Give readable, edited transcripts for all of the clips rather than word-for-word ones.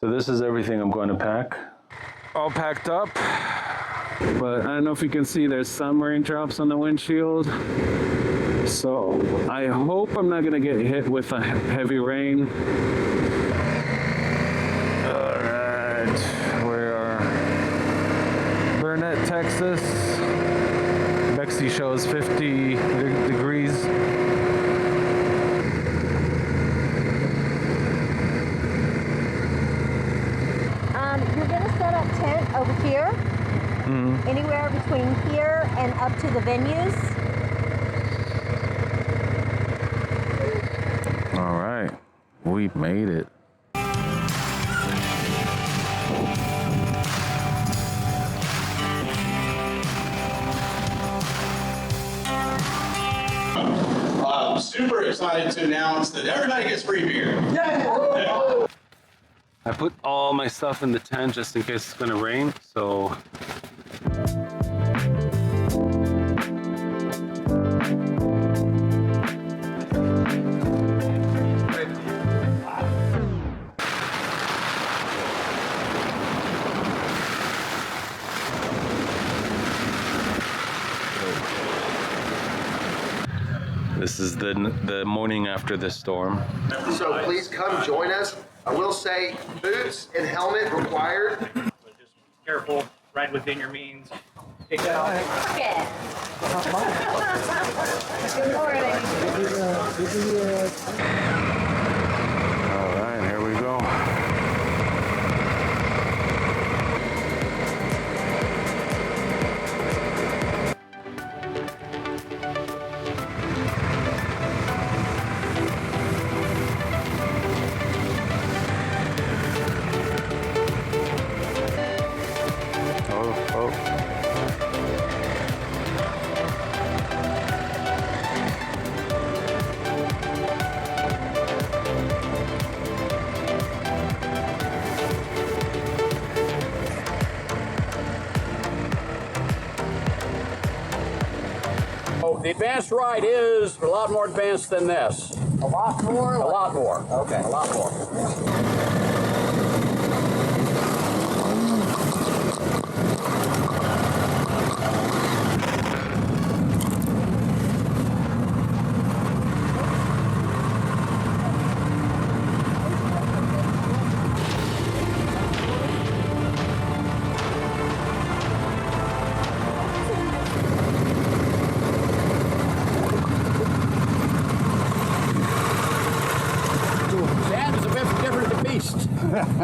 So this is everything I'm going to pack. All packed up. But I don't know if you can see, there's some raindrops on the windshield. So I hope I'm not going to get hit with a heavy rain. Alright, we are Burnet, Texas. Bexy shows 50 degrees. You're going to set up tent over here, anywhere between here and up to the venues. All right, we made it. I'm super excited to announce that everybody gets free beer. Yeah. I put all my stuff in the tent just in case it's gonna rain, so. This is the morning after the storm. So please come join us. I will say boots and helmet required. But just careful, ride within your means. Take that off. Okay. Good morning. All right, here we go. The advanced ride is a lot more advanced than this. A lot more? A lot more. Okay. A lot more.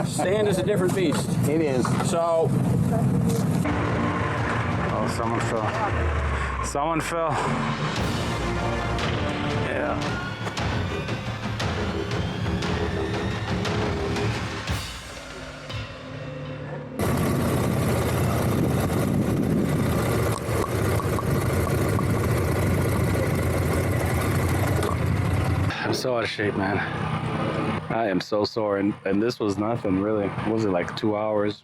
Sand is a different beast. It is. So. Oh, someone fell. Someone fell. Yeah. I'm so out of shape, man. I am so sore, and this was nothing really. What was it, like 2 hours?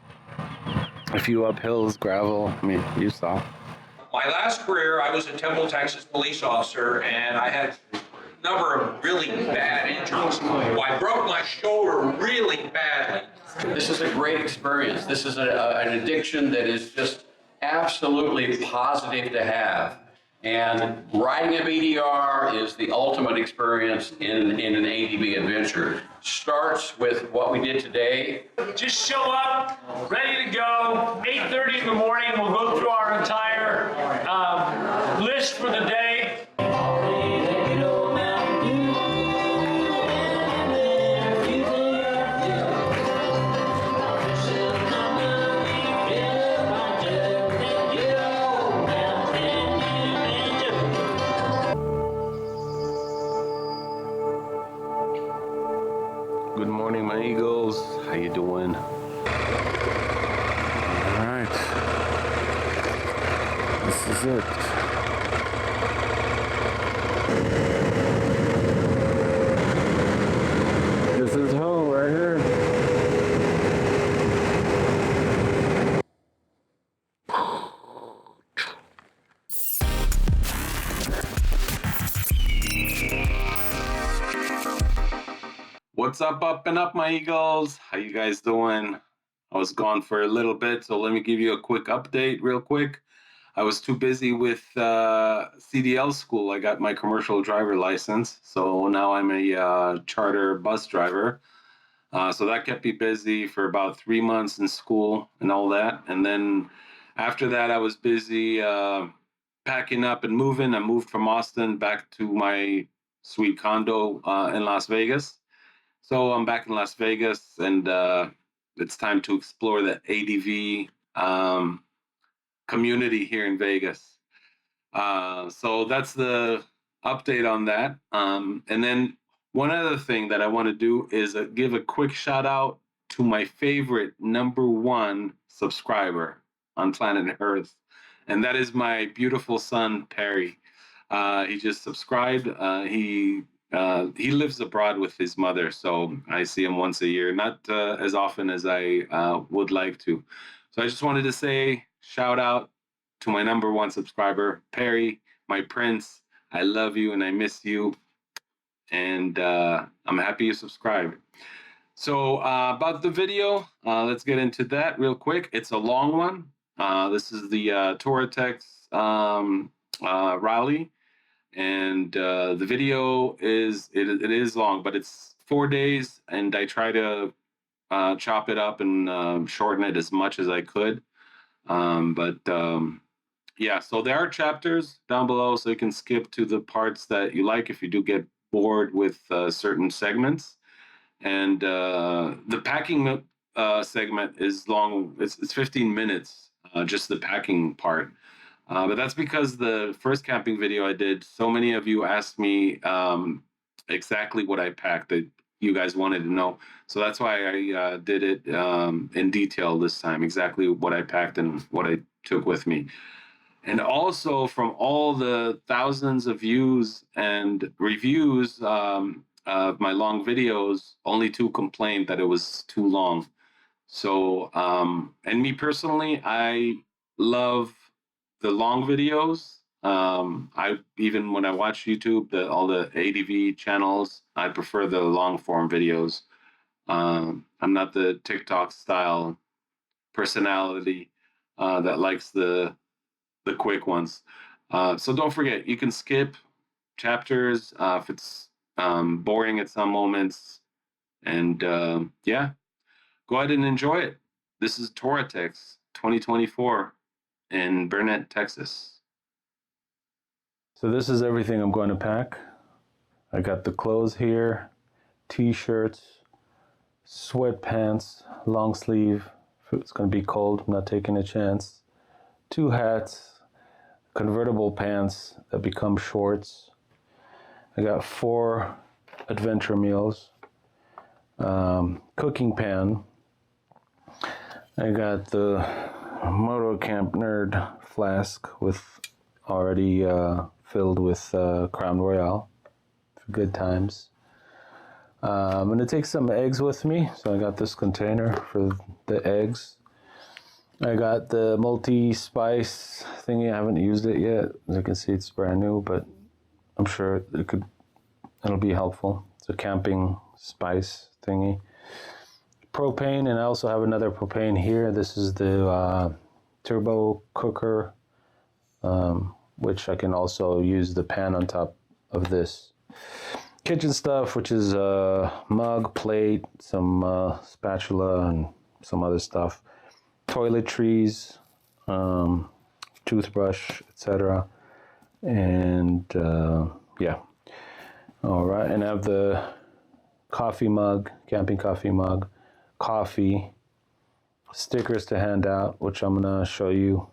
A few uphills, gravel. I mean, you saw. My last career, I was a Temple, Texas police officer, and I had a number of really bad injuries. Well, I broke my shoulder really badly. This is a great experience. This is an addiction that is just absolutely positive to have. And riding a BDR is the ultimate experience in an ADV adventure. Starts with what we did today. Just show up, ready to go. 8:30 in the morning, we'll go through our entire list for the day. Good morning, my eagles. How you doing? All right. This is it. This is home right here. What's up and up, my Eagles? How you guys doing? I was gone for a little bit, so let me give you a quick update real quick. I was too busy with CDL school. I got my commercial driver license, so now I'm a charter bus driver. So that kept me busy for about 3 months in school and all that. And then after that, I was busy packing up and moving. I moved from Austin back to my sweet condo in Las Vegas. So I'm back in Las Vegas, and it's time to explore the ADV community here in Vegas. So that's the update on that. And then one other thing that I want to do is give a quick shout out to my favorite #1 subscriber on planet Earth, and that is my beautiful son, Perry. He just subscribed. He lives abroad with his mother, so I see him once a year, not as often as I would like to. So I just wanted to say shout out to my #1 subscriber, Perry, my prince. I love you and I miss you, and I'm happy you subscribed. So about the video, let's get into that real quick. It's a long one. This is the Touratexas Rally. And the video is long, but it's 4 days, and I try to chop it up and shorten it as much as I could. Yeah, so there are chapters down below, so you can skip to the parts that you like if you do get bored with certain segments. And the packing segment is long. It's 15 minutes, just the packing part. But that's because the first camping video I did, so many of you asked me exactly what I packed that you guys wanted to know. So that's why I did it in detail this time, exactly what I packed and what I took with me. And also from all the thousands of views and reviews of my long videos, only 2 complained that it was too long. So, and me personally, I love the long videos. I even when I watch YouTube, all the ADV channels, I prefer the long form videos. I'm not the TikTok style personality that likes the quick ones. So don't forget, you can skip chapters if it's boring at some moments. And yeah, go ahead and enjoy it. This is Touratexas 2024 in Burnet, Texas. So this is everything I'm going to pack. I got the clothes here, t-shirts, sweatpants, long sleeve. It's going to be cold, I'm not taking a chance. 2 hats, convertible pants that become shorts. I got 4 adventure meals, cooking pan. I got the Moto Camp Nerd flask with already filled with Crown Royal for good times. I'm going to take some eggs with me, so I got this container for the eggs. I got the multi-spice thingy. I haven't used it yet. As you can see, it's brand new, but I'm sure it'll be helpful. It's a camping spice thingy. Propane, and I also have another propane here. This is the turbo cooker, which I can also use the pan on top of this. Kitchen stuff, which is a mug, plate, some spatula, and some other stuff. Toiletries, toothbrush, etc. And yeah. All right, and I have the coffee mug, camping coffee mug, coffee, stickers to hand out, which I'm gonna show you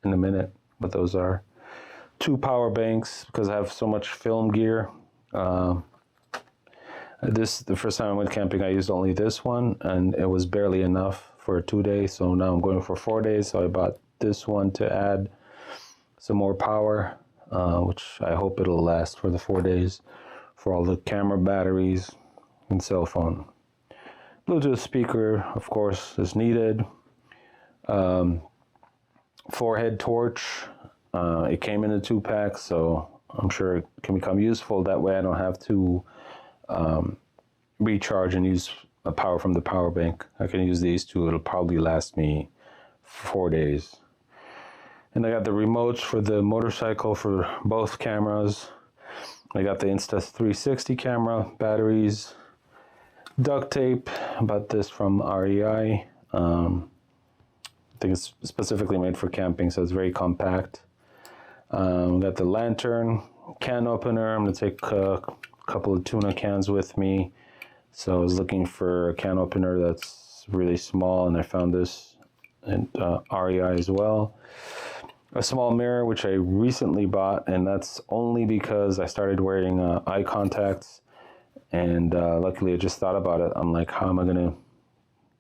in a minute what those are. 2 power banks, because I have so much film gear. The first time I went camping, I used only this one, and it was barely enough for 2 days. So now I'm going for 4 days. So I bought this one to add some more power, which I hope it'll last for the 4 days for all the camera batteries and cell phone. Bluetooth speaker, of course, is needed. Forehead torch. It came in a 2-pack, so I'm sure it can become useful. That way I don't have to recharge and use a power from the power bank. I can use these two. It'll probably last me 4 days. And I got the remotes for the motorcycle for both cameras. I got the Insta360 camera, batteries, duct tape. I bought this from REI. I think it's specifically made for camping, so it's very compact. Got the lantern, can opener. I'm gonna take a couple of tuna cans with me. So I was looking for a can opener that's really small, and I found this at REI as well. A small mirror, which I recently bought, and that's only because I started wearing eye contacts, and luckily I just thought about it. I'm like, how am I gonna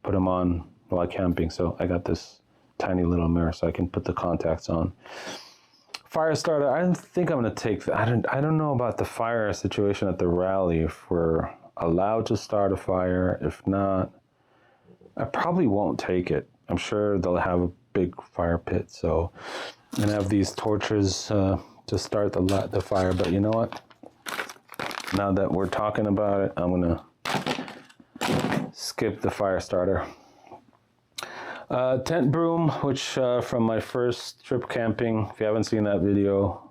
put them on while camping? So I got this tiny little mirror so I can put the contacts on. Fire starter, I think I'm gonna take, I don't know about the fire situation at the rally, if we're allowed to start a fire. If not, I probably won't take it. I'm sure they'll have a big fire pit, so and I have these torches to start the fire. But you know what? Now that we're talking about it, I'm gonna skip the fire starter. Tent broom, which from my first trip camping. If you haven't seen that video,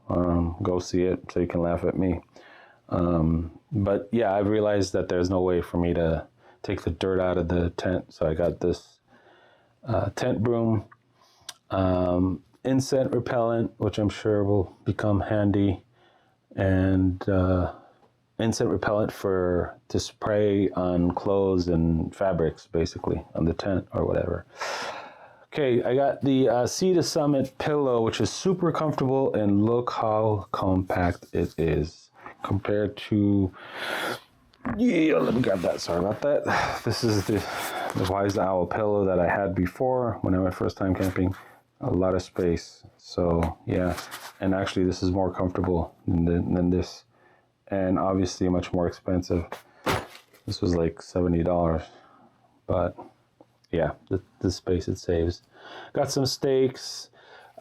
go see it so you can laugh at me. But yeah, I've realized that there's no way for me to take the dirt out of the tent, so I got this tent broom. Insect repellent, which I'm sure will become handy, and insect repellent to spray on clothes and fabrics, basically, on the tent or whatever. Okay, I got the Sea to Summit pillow, which is super comfortable, and look how compact it is compared to, yeah, let me grab that, sorry about that. This is the Wise Owl pillow that I had before when I went first time camping. A lot of space, so yeah, and actually this is more comfortable than this, and obviously much more expensive. This was like $70, but yeah, the space it saves. Got some stakes,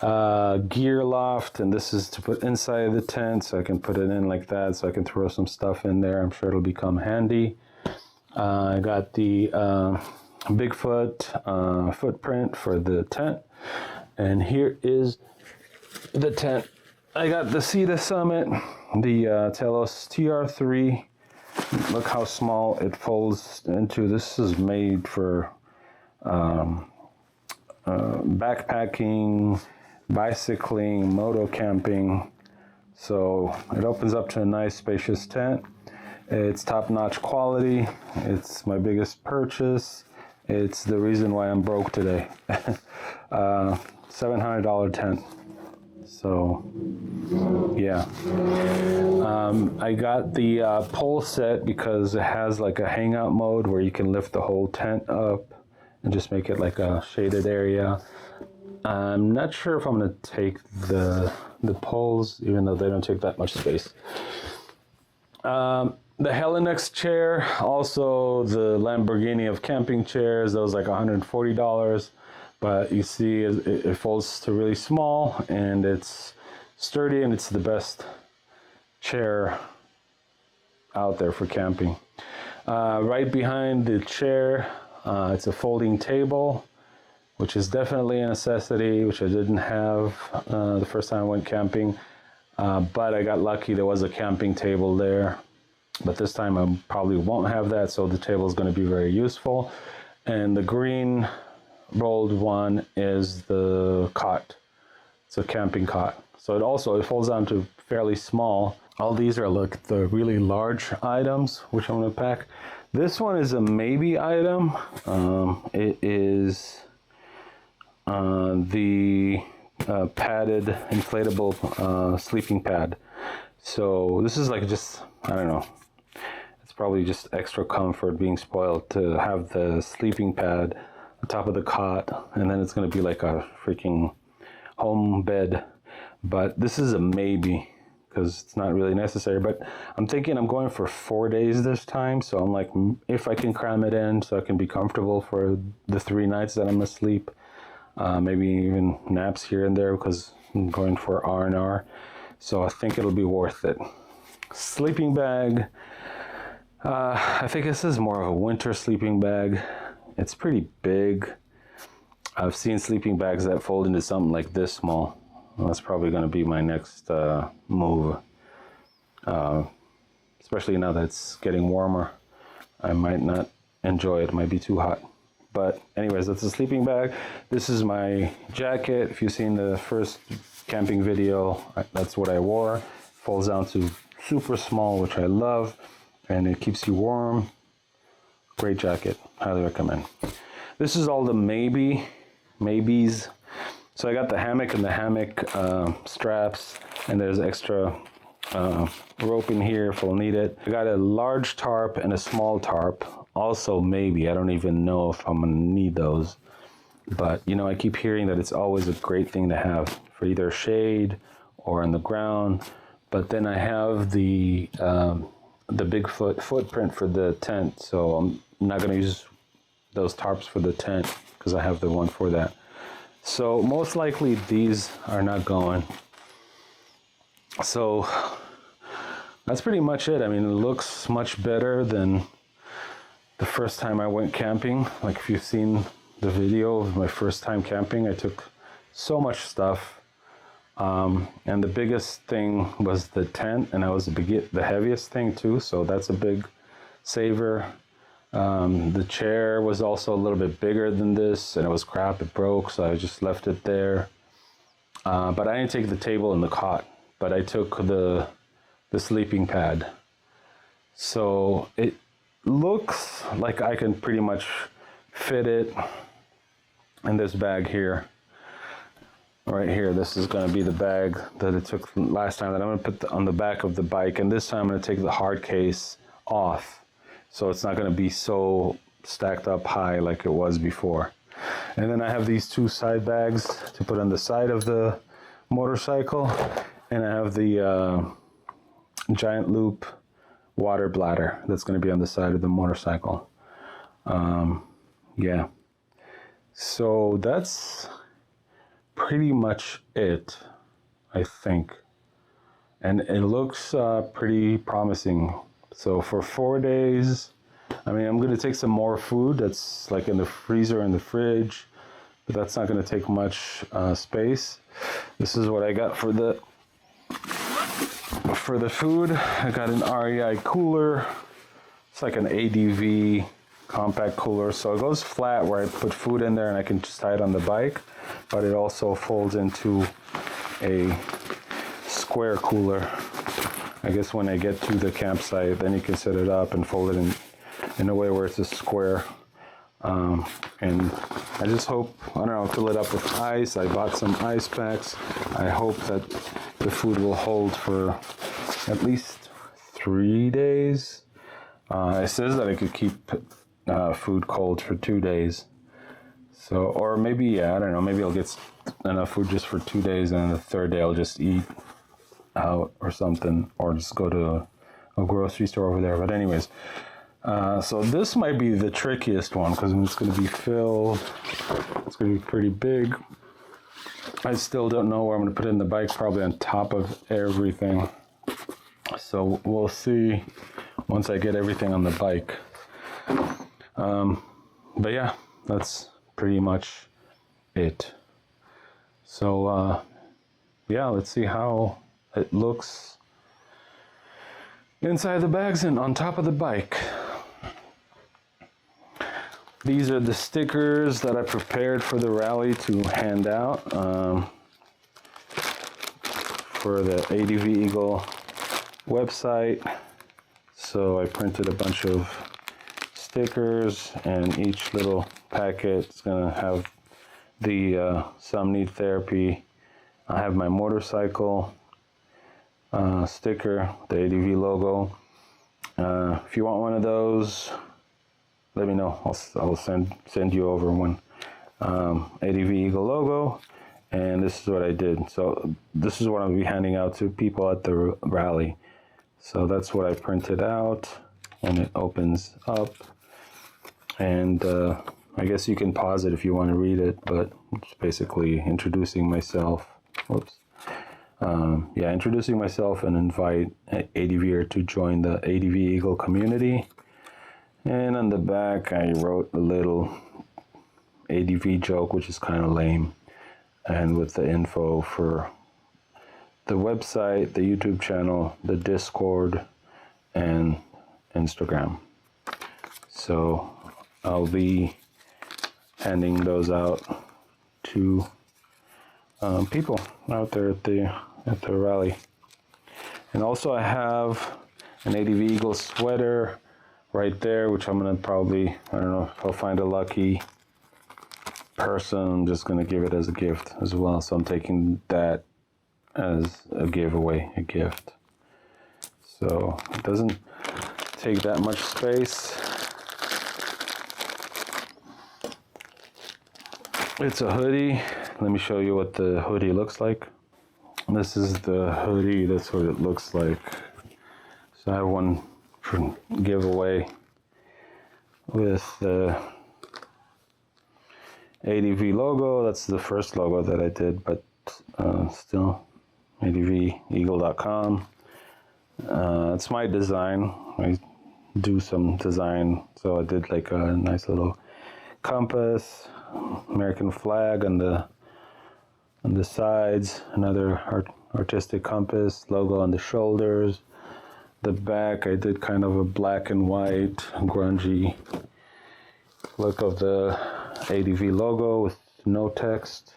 gear loft, and this is to put inside the tent, so I can put it in like that, so I can throw some stuff in there. I'm sure it'll become handy. I got the Bigfoot footprint for the tent. And here is the tent. I got the Sea to Summit, the Telos TR3. Look how small it folds into. This is made for backpacking, bicycling, moto camping. So it opens up to a nice spacious tent. It's top-notch quality. It's my biggest purchase. It's the reason why I'm broke today. $700 tent. So yeah, I got the pole set because it has like a hangout mode where you can lift the whole tent up and just make it like a shaded area. I'm not sure if I'm gonna take the poles, even though they don't take that much space. The Helinex chair, also the Lamborghini of camping chairs, that was like $140. But you see it folds to really small, and it's sturdy, and it's the best chair out there for camping. Right behind the chair, it's a folding table, which is definitely a necessity, which I didn't have the first time I went camping. But I got lucky, there was a camping table there. But this time I probably won't have that, so the table is going to be very useful. And the green rolled one is the cot. It's a camping cot. So it folds down to fairly small. All these are like the really large items, which I'm gonna pack. This one is a maybe item. It is the padded inflatable sleeping pad. So this is like just, I don't know, it's probably just extra comfort, being spoiled to have the sleeping pad on top of the cot, and then it's going to be like a freaking home bed. But this is a maybe because it's not really necessary. But I'm thinking I'm going for 4 days this time, so I'm like, if I can cram it in so I can be comfortable for the 3 nights that I'm gonna sleep, maybe even naps here and there because I'm going for R&R. So I think it'll be worth it. Sleeping bag. I think this is more of a winter sleeping bag. It's pretty big. I've seen sleeping bags that fold into something like this small. Well, that's probably going to be my next move. Especially now that it's getting warmer. I might not enjoy it. It might be too hot. But anyways, that's a sleeping bag. This is my jacket. If you've seen the first camping video, that's what I wore. Folds down to super small, which I love. And it keeps you warm. Great jacket. Highly recommend. This is all the maybes. So I got the hammock and the hammock straps, and there's extra rope in here if we'll need it. I got a large tarp and a small tarp. Also maybe, I don't even know if I'm gonna need those. But you know, I keep hearing that it's always a great thing to have for either shade or on the ground. But then I have the Bigfoot footprint for the tent, so I'm not gonna use those tarps for the tent because I have the one for that. So most likely these are not going. So that's pretty much it. I mean, it looks much better than the first time I went camping. Like if you've seen the video of my first time camping, I took so much stuff. And the biggest thing was the tent, and that was the heaviest thing too. So that's a big saver. The chair was also a little bit bigger than this, and it was crap. It broke, so I just left it there. But I didn't take the table and the cot, but I took the sleeping pad. So it looks like I can pretty much fit it in this bag here. Right here, this is going to be the bag that it took last time that I'm going to put on the back of the bike, and this time I'm going to take the hard case off. So it's not going to be so stacked up high like it was before. And then I have these two side bags to put on the side of the motorcycle. And I have the giant loop water bladder that's going to be on the side of the motorcycle. Yeah. So that's pretty much it, I think. And it looks pretty promising. So for 4 days, I mean, I'm going to take some more food that's like in the freezer and the fridge, but that's not going to take much space. This is what I got for the food. I got an REI cooler. It's like an ADV compact cooler. So it goes flat where I put food in there and I can just tie it on the bike, but it also folds into a square cooler. I guess when I get to the campsite, then you can set it up and fold it in a way where it's a square. And I just hope, I don't know, fill it up with ice. I bought some ice packs. I hope that the food will hold for at least 3 days. It says that I could keep food cold for 2 days. So, or maybe, yeah, I don't know, maybe I'll get enough food just for 2 days, and then the third day I'll just eat out or something, or just go to a grocery store over there. But anyways, so this might be the trickiest one because it's going to be filled. It's going to be pretty big. I still don't know where I'm going to put it in the bike, probably on top of everything. So we'll see once I get everything on the bike. But yeah, that's pretty much it. So yeah, let's see how it looks inside the bags and on top of the bike. These are the stickers that I prepared for the rally to hand out for the ADV Eagle website. So I printed a bunch of stickers, and each little packet is going to have the Some Need Therapy. I have my motorcycle sticker, the ADV logo. If you want one of those, let me know. I'll send you over one. ADV Eagle logo, and this is what I did. So this is what I'll be handing out to people at the rally. So that's what I printed out, and it opens up. And I guess you can pause it if you want to read it, but it's basically introducing myself. Whoops. yeah, introducing myself and invite ADV'er to join the ADV Eagle community. And on the back, I wrote a little ADV joke, which is kind of lame, and with the info for the website, the YouTube channel, the Discord, and Instagram. So I'll be handing those out to people out there at the rally. And also I have an ADV Eagle sweater right there, which I'm gonna probably, I don't know if I'll find a lucky person, I'm just gonna give it as a gift as well. So I'm taking that as a giveaway, a gift. So it doesn't take that much space. It's a hoodie. Let me show you what the hoodie looks like. This is the hoodie, that's what it looks like. So I have one for giveaway with the ADV logo. That's the first logo that I did, but still, adveagle.com. It's my design. I do some design, so I did like a nice little compass, American flag on the sides, another artistic compass, logo on the shoulders. The back, I did kind of a black and white, grungy look of the ADV logo with no text.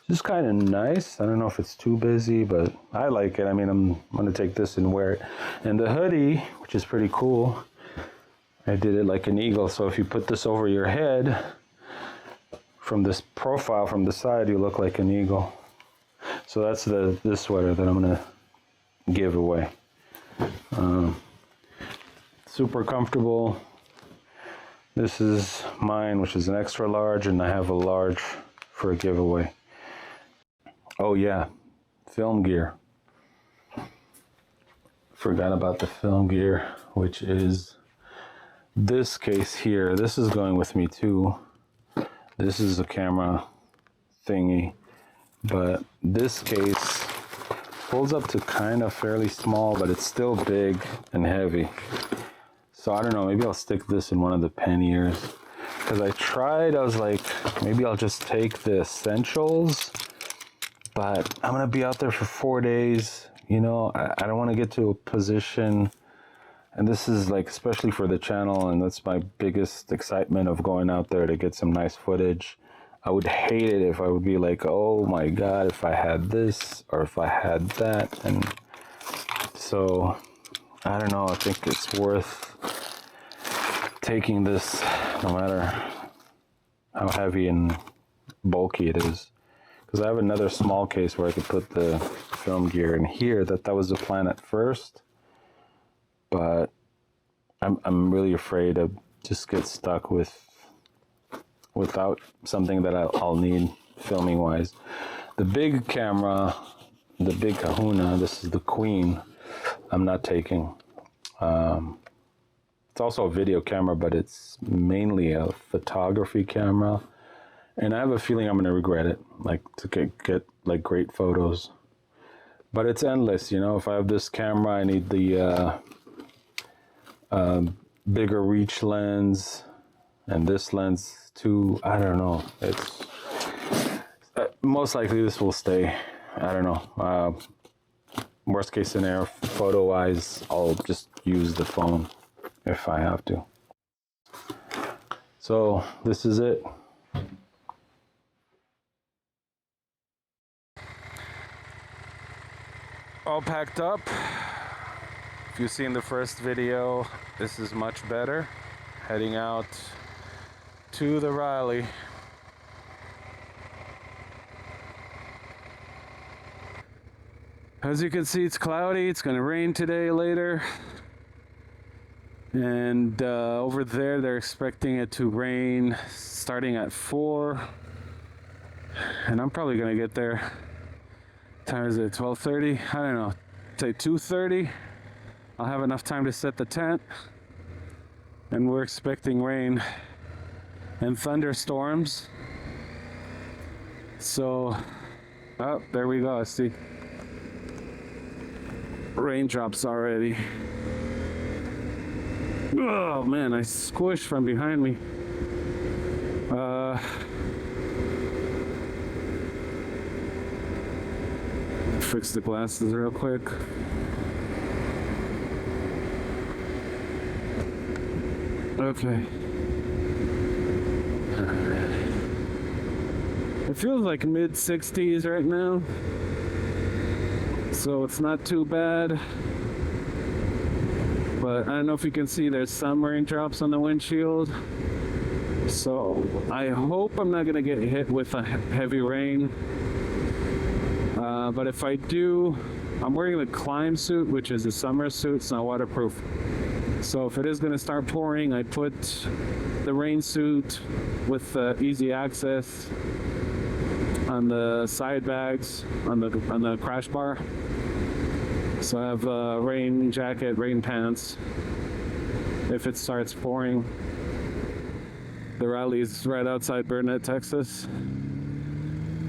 Just kind of nice. I don't know if it's too busy, but I like it. I mean, I'm gonna take this and wear it. And the hoodie, which is pretty cool, I did it like an eagle. So if you put this over your head, from this profile, from the side, you look like an eagle. So that's this sweater that I'm gonna give away. Super comfortable. This is mine, which is an extra large, and I have a large for a giveaway. Oh yeah, film gear. Forgot about the film gear, which is this case here. This is going with me too. This is a camera thingy, but this case folds up to kind of fairly small, but it's still big and heavy. So I don't know, maybe I'll stick this in one of the panniers. Because I was like, maybe I'll just take the essentials, but I'm gonna be out there for 4 days. You know, I don't wanna get to a position, and this is like, especially for the channel, and that's my biggest excitement of going out there to get some nice footage. I would hate it if I would be like, oh my God, if I had this or if I had that. And so, I don't know, I think it's worth taking this no matter how heavy and bulky it is. Because I have another small case where I could put the film gear in here. That was the plan at first. But I'm really afraid to just get stuck without something that I'll need filming wise. The big camera, the big kahuna, this is the Queen, I'm not taking. It's also a video camera, but it's mainly a photography camera. And I have a feeling I'm gonna regret it, like to get like great photos. But it's endless, you know. If I have this camera, I need the bigger reach lens, and this lens too. I don't know. It's most likely this will stay. I don't know. Worst case scenario, photo wise, I'll just use the phone if I have to. So this is it. All packed up. If you've seen the first video, this is much better. Heading out to the rally. As you can see, it's cloudy. It's gonna rain today later. And over there, they're expecting it to rain starting at 4. And I'm probably gonna get there. Time is it? 12:30? I don't know. Say 2:30. I'll have enough time to set the tent. And we're expecting rain and thunderstorms. So Oh, there we go. I see raindrops already. Oh man, I squished from behind me. Fix the glasses real quick. Okay. It feels like mid 60s right now, so it's not too bad. But I don't know if you can see there's some raindrops on the windshield. So I hope I'm not gonna get hit with a heavy rain. But if I do, I'm wearing the climb suit, which is a summer suit. It's not waterproof. So if it is gonna start pouring, I put the rain suit with easy access on the side bags on the crash bar. So I have a rain jacket, rain pants if it starts pouring. The rally is right outside Burnet, Texas.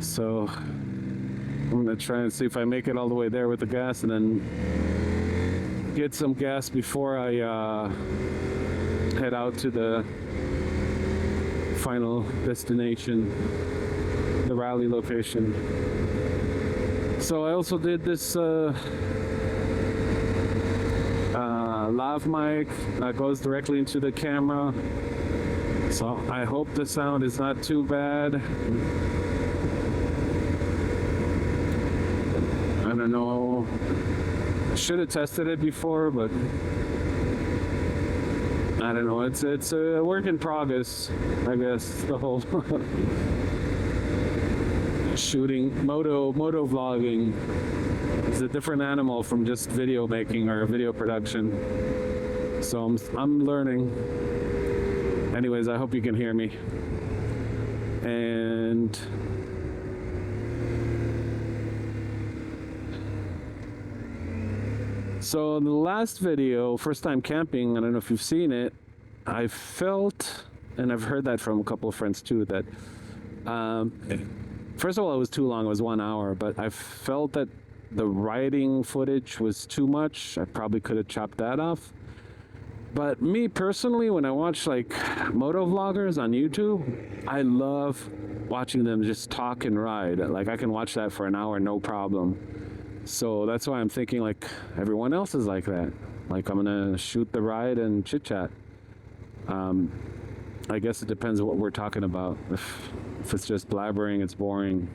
So I'm gonna try and see if I make it all the way there with the gas, and then get some gas before I head out to the final destination, the rally location. So I also did this lav mic that goes directly into the camera. So I hope the sound is not too bad. I don't know. I should have tested it before, but I don't know. It's a work in progress, I guess. The whole shooting, moto vlogging is a different animal from just video making or video production. So I'm learning. Anyways, I hope you can hear me. And so in the last video, first time camping, I don't know if you've seen it, I felt, and I've heard that from a couple of friends too, that first of all, it was too long, it was 1 hour, but I felt that the riding footage was too much. I probably could have chopped that off. But me personally, when I watch like moto vloggers on YouTube, I love watching them just talk and ride. Like I can watch that for an hour, no problem. So that's why I'm thinking like everyone else is like that. Like I'm gonna shoot the ride and chit chat. I guess it depends what we're talking about. If it's just blabbering, it's boring.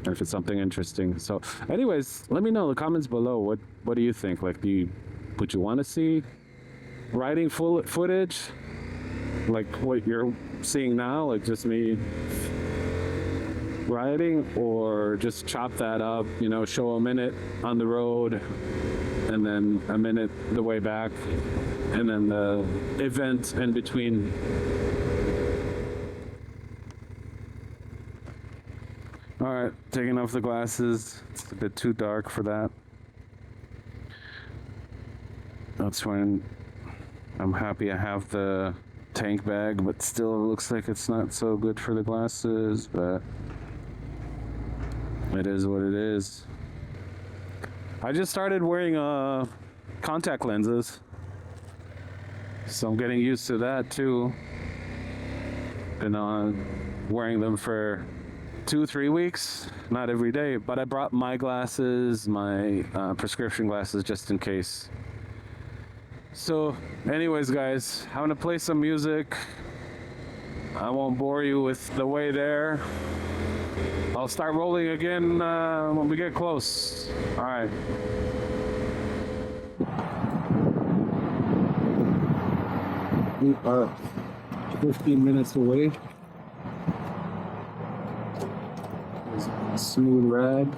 And if it's something interesting. So anyways, let me know in the comments below. What do you think? Like, would you want to see riding full footage? Like what you're seeing now, like just me riding, or just chop that up, you know, show a minute on the road and then a minute the way back and then the event in between. All right, taking off the glasses. It's a bit too dark for that. That's when I'm happy I have the tank bag, but still it looks like it's not so good for the glasses, but it is what it is. I just started wearing contact lenses, so I'm getting used to that too. Been wearing them for 2-3 weeks, not every day, but I brought my glasses, my prescription glasses, just in case. So anyways guys, I'm gonna play some music. I won't bore you with the way there. I'll start rolling again when we get close. All right. We are 15 minutes away. Smooth ride.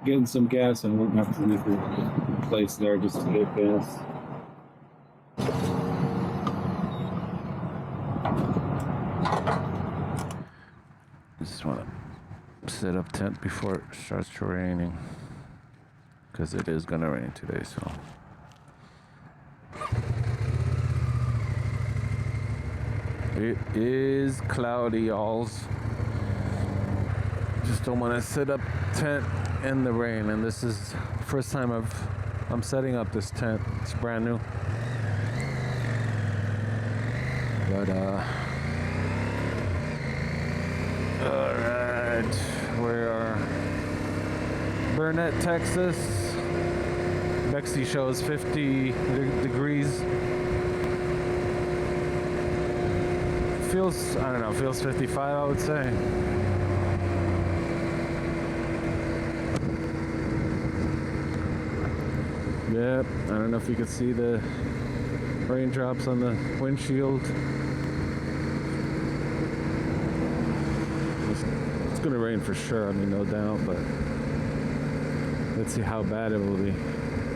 Getting some gas, and we're gonna have to leave the place there just to get gas. Just want to set up tent before it starts raining, because it is gonna rain today. So. It is cloudy, y'alls. Just don't want to set up tent in the rain, and this is the first time I'm setting up this tent. It's brand new. But all right, we are Burnet, Texas. Bexy shows 50 degrees. Feels, I don't know, feels 55, I would say. Yep, I don't know if you can see the raindrops on the windshield. It's gonna rain for sure, I mean, no doubt, but let's see how bad it will be.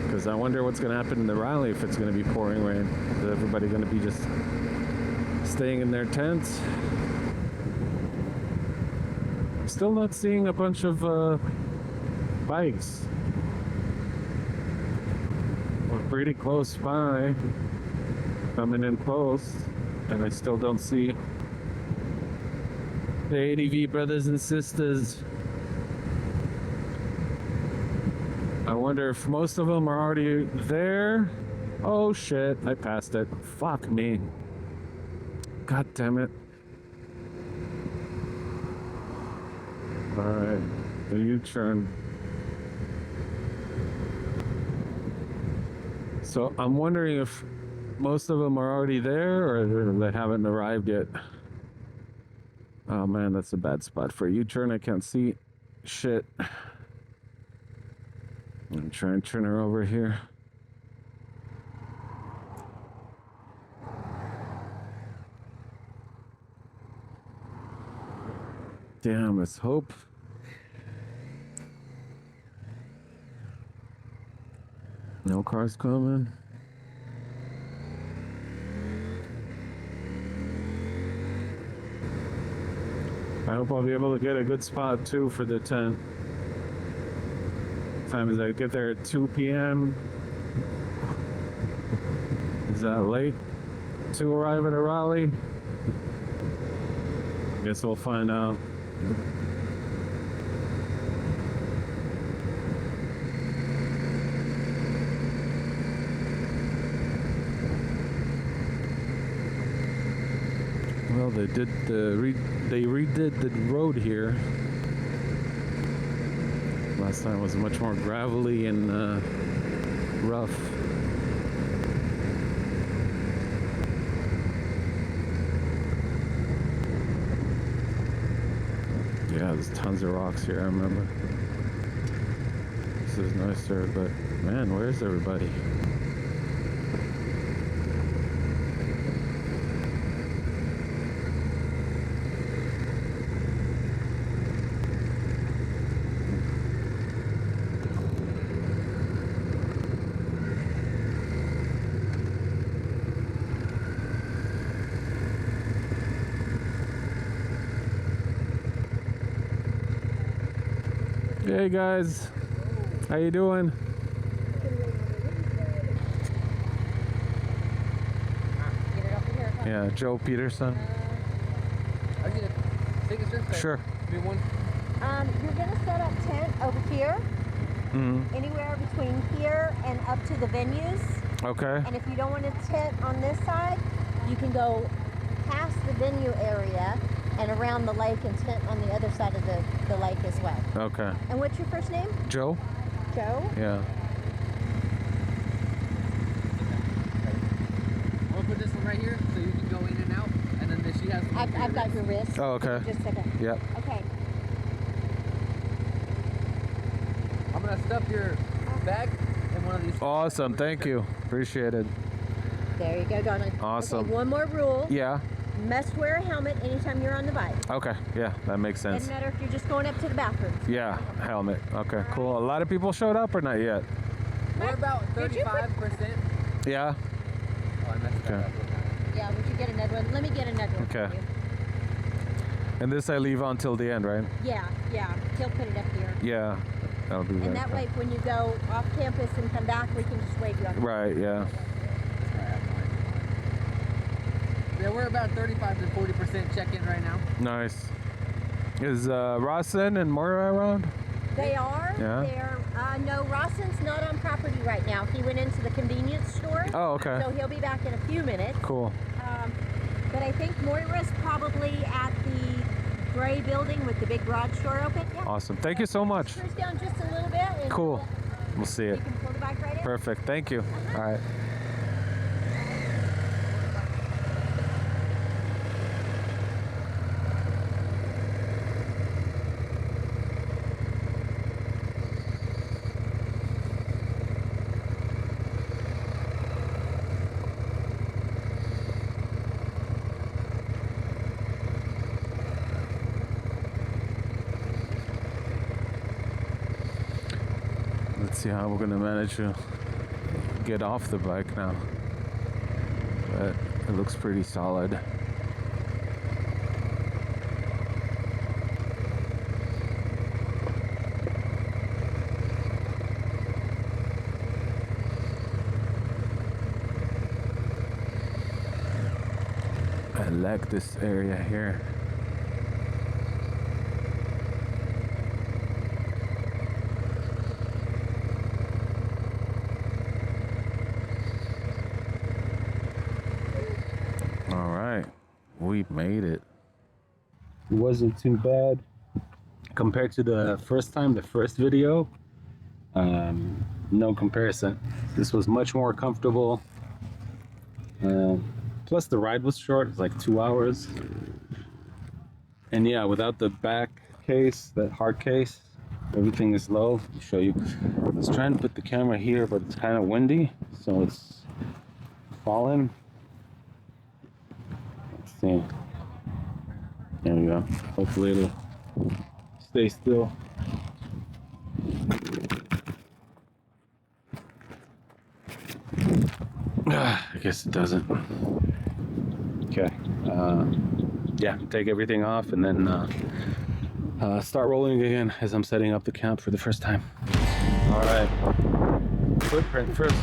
Because I wonder what's gonna happen in the rally if it's gonna be pouring rain. Is everybody gonna be just staying in their tents? Still not seeing a bunch of bikes. We're pretty close by, coming in close, and I still don't see the ADV brothers and sisters. I wonder if most of them are already there. Oh shit, I passed it. Fuck me. God damn it. Alright, the U-turn. So I'm wondering if most of them are already there or they haven't arrived yet. Oh man, that's a bad spot for a U-turn. I can't see shit. I'm trying to turn her over here. Damn, let's hope. No cars coming. I hope I'll be able to get a good spot too for the tent. Time is I get there at 2 p.m. Is that late to arrive at a rally? Guess we'll find out. Well, they redid the road here. Last time was much more gravelly and rough. Yeah, there's tons of rocks here, I remember. This is nicer, but man, where's everybody? Hey guys, how you doing? Yeah, Joe Peterson. I get a signature. Sure. Give me one. You're gonna set up tent over here, anywhere between here and up to the venues. Okay. And if you don't want a tent on this side, you can go past the venue area and around the lake and tent on the other side of the lake as well. Okay. And what's your first name? Joe? Joe? Yeah. I'll put this one right here so you can go in and out, and then she has. I've got your wrist. Oh, okay. Just a second. Yep. Okay. I'm gonna stuff your bag in one of these. Awesome. Thank you. Appreciate it. There you go, darling. Awesome. Okay, one more rule. Yeah. Must wear a helmet anytime you're on the bike. Okay. Yeah, that makes sense. Doesn't matter if you're just going up to the bathroom. Yeah, helmet. Okay, cool. A lot of people showed up or not yet? We're about 35%. Yeah. Oh, I messed that up. Yeah, would you get another one? Let me get another one Okay. for you. And this I leave until the end, right? Yeah. He'll put it up here. Yeah. That'll be And that way, when you go off campus and come back, we can just wave you on. Right, yeah. Yeah, we're about 35 to 40% check-in right now. Nice. Is Rawson and Moira around? They are. Yeah. They're no, Rawson's not on property right now. He went into the convenience store. Oh, okay. So he'll be back in a few minutes. Cool. But I think Moira's probably at the gray building with the big garage door open. Yeah. Awesome. Thank you so much. Cruise down just a little bit. And Cool. We'll see You it. can pull the bike right in. Perfect. Thank you. All right. Let's see how we're gonna manage to get off the bike now. But it looks pretty solid. I like this area here. All right, we made it. It wasn't too bad compared to the first time, the first video. No comparison. This was much more comfortable. Plus the ride was short, it's like 2 hours. And yeah, without the back case, that hard case, everything is low. I'll show you. I was trying to put the camera here, but it's kind of windy, so it's falling. Let's see. There we go. Hopefully it'll stay still. I guess it doesn't. Okay. Yeah, take everything off and then start rolling again as I'm setting up the camp for the first time. All right. Footprint first.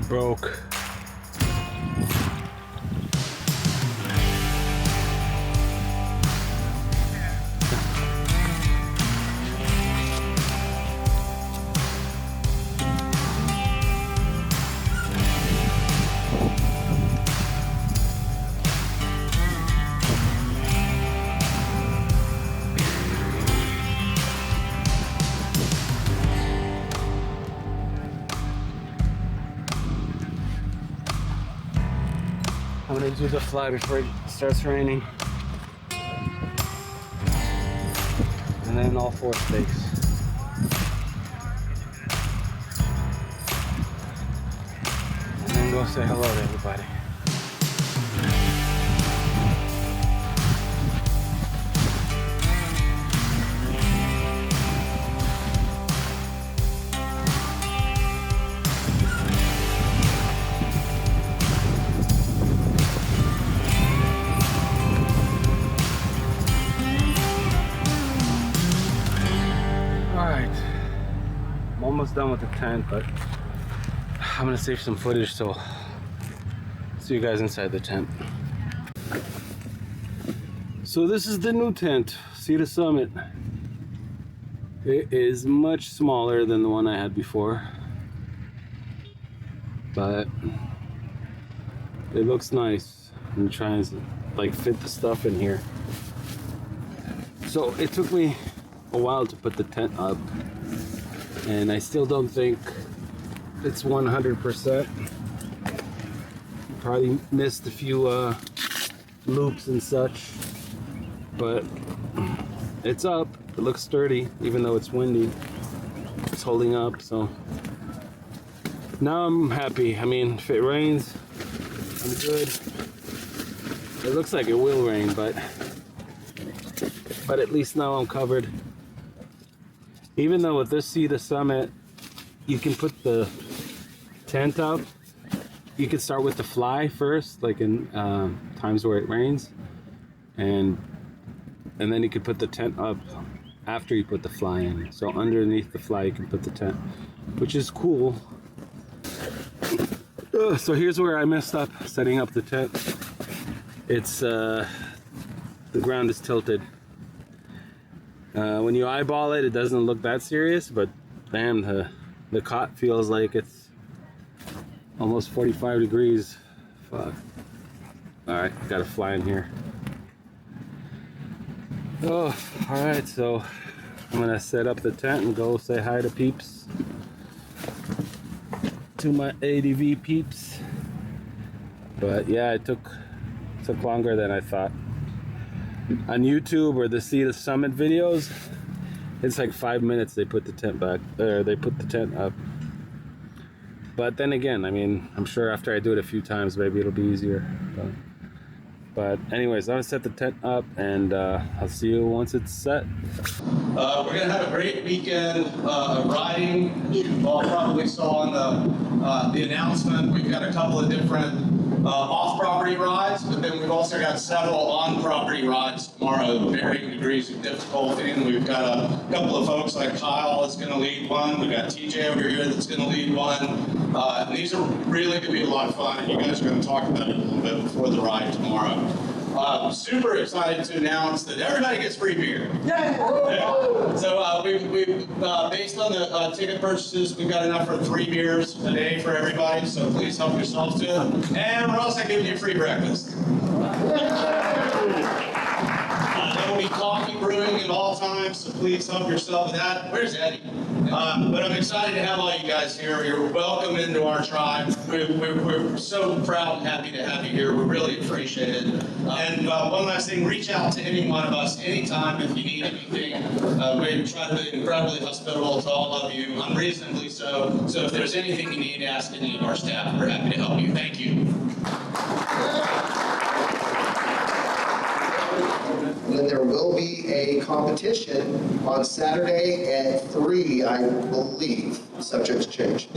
Broke. I'm gonna do the fly before it starts raining. And then all four stakes. And then go say hello to everybody. Almost done with the tent, but I'm gonna save some footage, so see you guys inside the tent. So this is the new tent. See the summit. It is much smaller than the one I had before, but it looks nice. I'm trying to like fit the stuff in here. So it took me a while to put the tent up, and I still don't think it's 100%. Probably missed a few loops and such, but it's up. It looks sturdy, even though it's windy. It's holding up, so now I'm happy. I mean, if it rains, I'm good. It looks like it will rain, but at least now I'm covered. Even though with this See the Summit, you can put the tent up you could start with the fly first, like in times where it rains, and then you could put the tent up after you put the fly in. So underneath the fly you can put the tent, which is cool. So here's where I messed up setting up the tent. It's the ground is tilted. When you eyeball it, it doesn't look that serious, but damn, the cot feels like it's almost 45 degrees. Fuck. Alright, got a fly in here. Oh, alright, so I'm gonna set up the tent and go say hi to peeps. To my ADV peeps. But yeah, it took longer than I thought. On YouTube or the See the Summit videos, it's like 5 minutes they put the tent back, or they put the tent up. But then again, I mean, I'm sure after I do it a few times, maybe it'll be easier. But anyways, I'm gonna set the tent up, and I'll see you once it's set. We're gonna have a great weekend of riding. You all probably saw on the announcement, we've got a couple of different off-property rides, but then we've also got several on-property rides tomorrow, varying degrees of difficulty. And we've got a couple of folks like Kyle that's going to lead one. We've got TJ over here that's going to lead one. And these are really going to be a lot of fun, and you guys are going to talk about it a little bit before the ride tomorrow. Super excited to announce that everybody gets free beer. Yeah. So we based on the ticket purchases, we've got enough for 3 beers a day for everybody. So please help yourselves to it. And we're also giving you free breakfast. There will be coffee brewing at all times, so please help yourself with that. Where's Eddie? But I'm excited to have all you guys here. You're welcome into our tribe. We're so proud and happy to have you here. We really appreciate it. And one last thing, reach out to any one of us anytime if you need anything. We try to be incredibly hospitable to all of you, unreasonably so. So if there's anything you need, ask any of our staff. We're happy to help you. Thank you. And then there will be a competition on Saturday at 3, I believe, subject to change.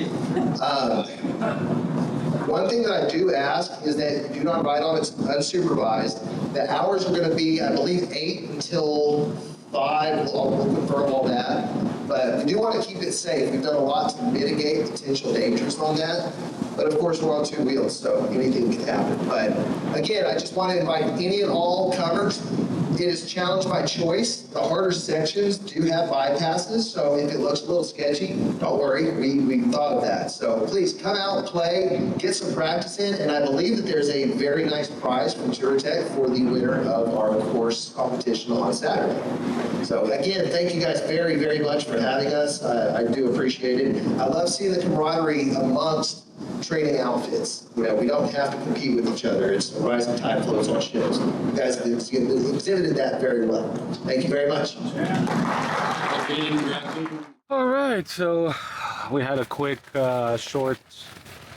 One thing that I do ask is that you do not ride on it unsupervised. The hours are going to be, I believe, 8 until 5. We'll confirm all that. But we do want to keep it safe. We've done a lot to mitigate potential dangers on that. But of course, we're on 2 wheels, so anything can happen. But again, I just want to invite any and all comers. It is challenge by choice. The harder sections do have bypasses, so if it looks a little sketchy, don't worry, we thought of that. So please come out, play, get some practice in, and I believe that there's a very nice prize from Touratech for the winner of our course competition on Saturday. So again, thank you guys very, very much for having us. I do appreciate it. I love seeing the camaraderie amongst training outfits. You know, we don't have to compete with each other. It's a rising tide floats all ships. You guys have exhibited that very well. Thank you very much. All right, so we had a quick, short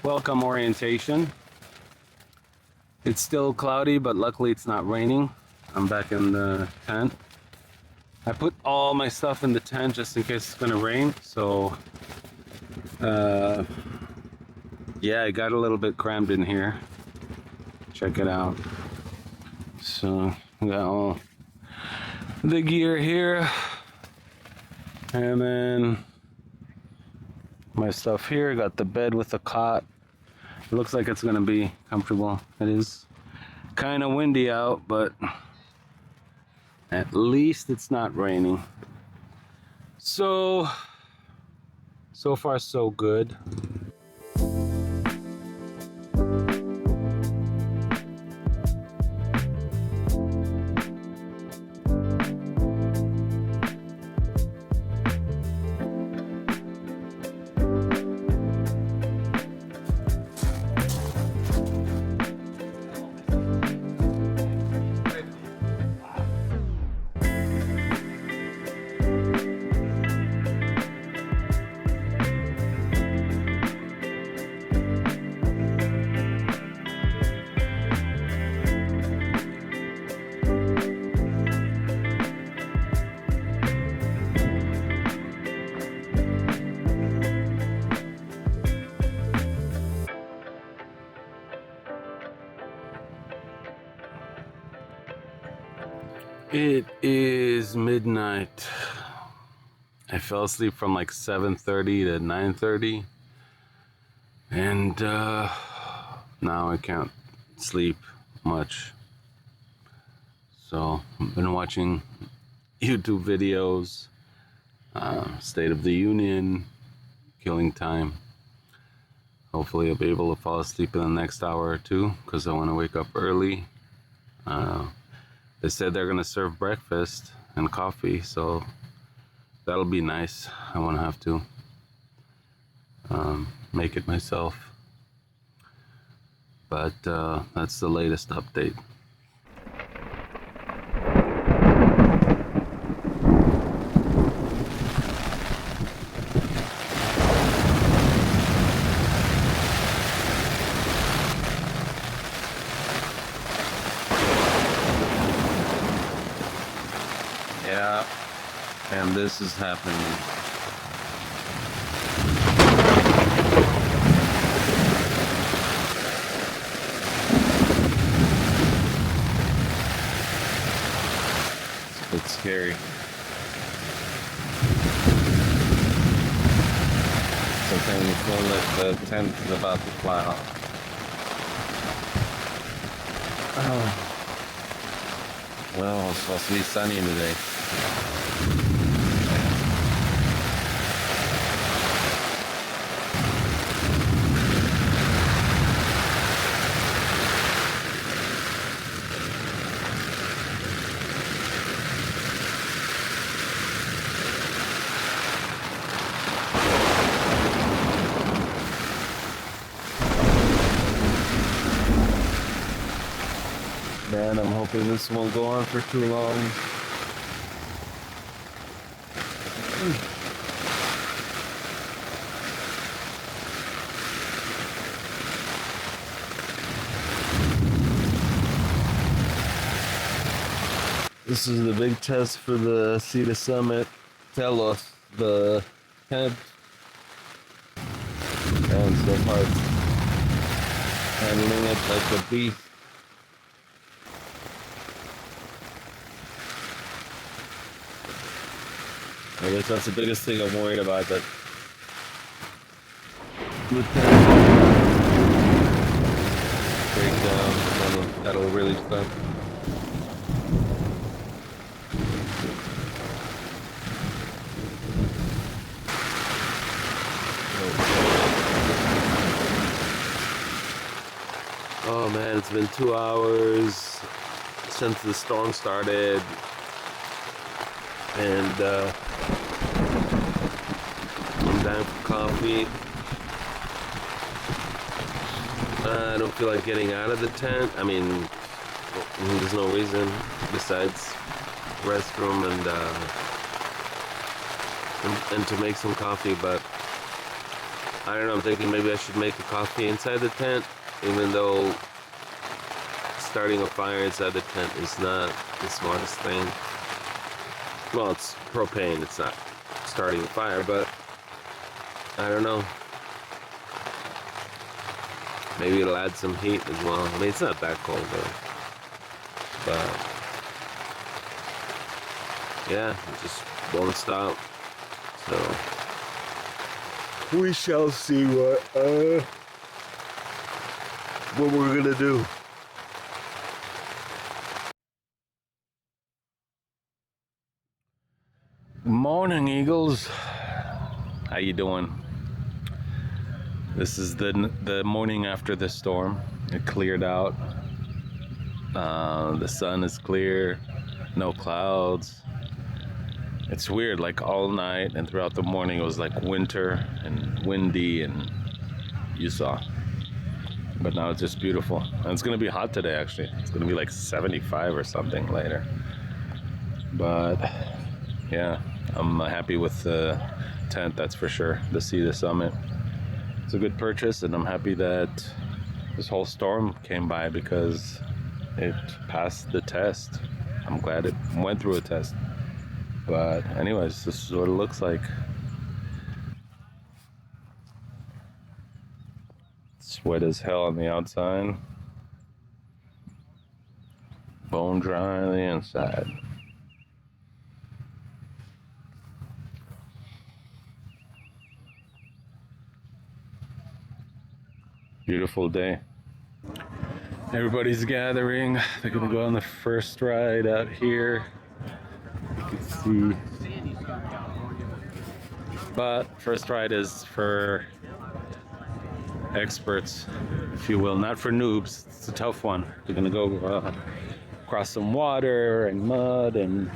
welcome orientation. It's still cloudy, but luckily it's not raining. I'm back in the tent. I put all my stuff in the tent just in case it's gonna rain, so yeah, I got a little bit crammed in here. Check it out. So, we got all the gear here. And then my stuff here. Got the bed with the cot. It looks like it's gonna be comfortable. It is kind of windy out, but at least it's not raining. So far so good. It is midnight. I fell asleep from like 7:30 to 9:30, and now I can't sleep much. So I've been watching YouTube videos, State of the Union, killing time. Hopefully I'll be able to fall asleep in the next hour or two because I want to wake up early. They said they're gonna serve breakfast and coffee, so that'll be nice. I won't have to make it myself. But that's the latest update. Yeah, and this is happening. It's scary. Sometimes you feel that the tent is about to fly off. Well, it's supposed to be sunny today. Man, I'm hoping this won't go on for too long. This is the big test for the See the Summit. Tell us the tent. And so far it's handling it like a beast. I guess that's the biggest thing I'm worried about, that the tent break down, that'll really suck. Oh man, it's been 2 hours since the storm started, and I'm down for coffee. I don't feel like getting out of the tent. I mean, there's no reason besides restroom and to make some coffee, but I don't know, I'm thinking maybe I should make a coffee inside the tent, even though starting a fire inside the tent is not the smartest thing. Well, it's propane, it's not starting a fire, but I don't know. Maybe it'll add some heat as well. I mean, it's not that cold though. But yeah, it just won't stop. So we shall see what we're gonna do. Morning, Eagles. How you doing? This is the morning after the storm. It cleared out. The sun is clear, no clouds. It's weird, like all night and throughout the morning it was like winter and windy, and you saw. But now it's just beautiful. And it's gonna be hot today actually. It's gonna be like 75 or something later. But yeah, I'm happy with the tent, that's for sure. To see the summit. It's a good purchase, and I'm happy that this whole storm came by because it passed the test. I'm glad it went through a test. But anyways, this is what it looks like. It's wet as hell on the outside. Bone dry on the inside. beautiful day. Everybody's gathering. They're gonna go on the first ride out here. You can see. But first ride is for experts, if you will, not for noobs. It's a tough one. They're gonna go across some water and mud and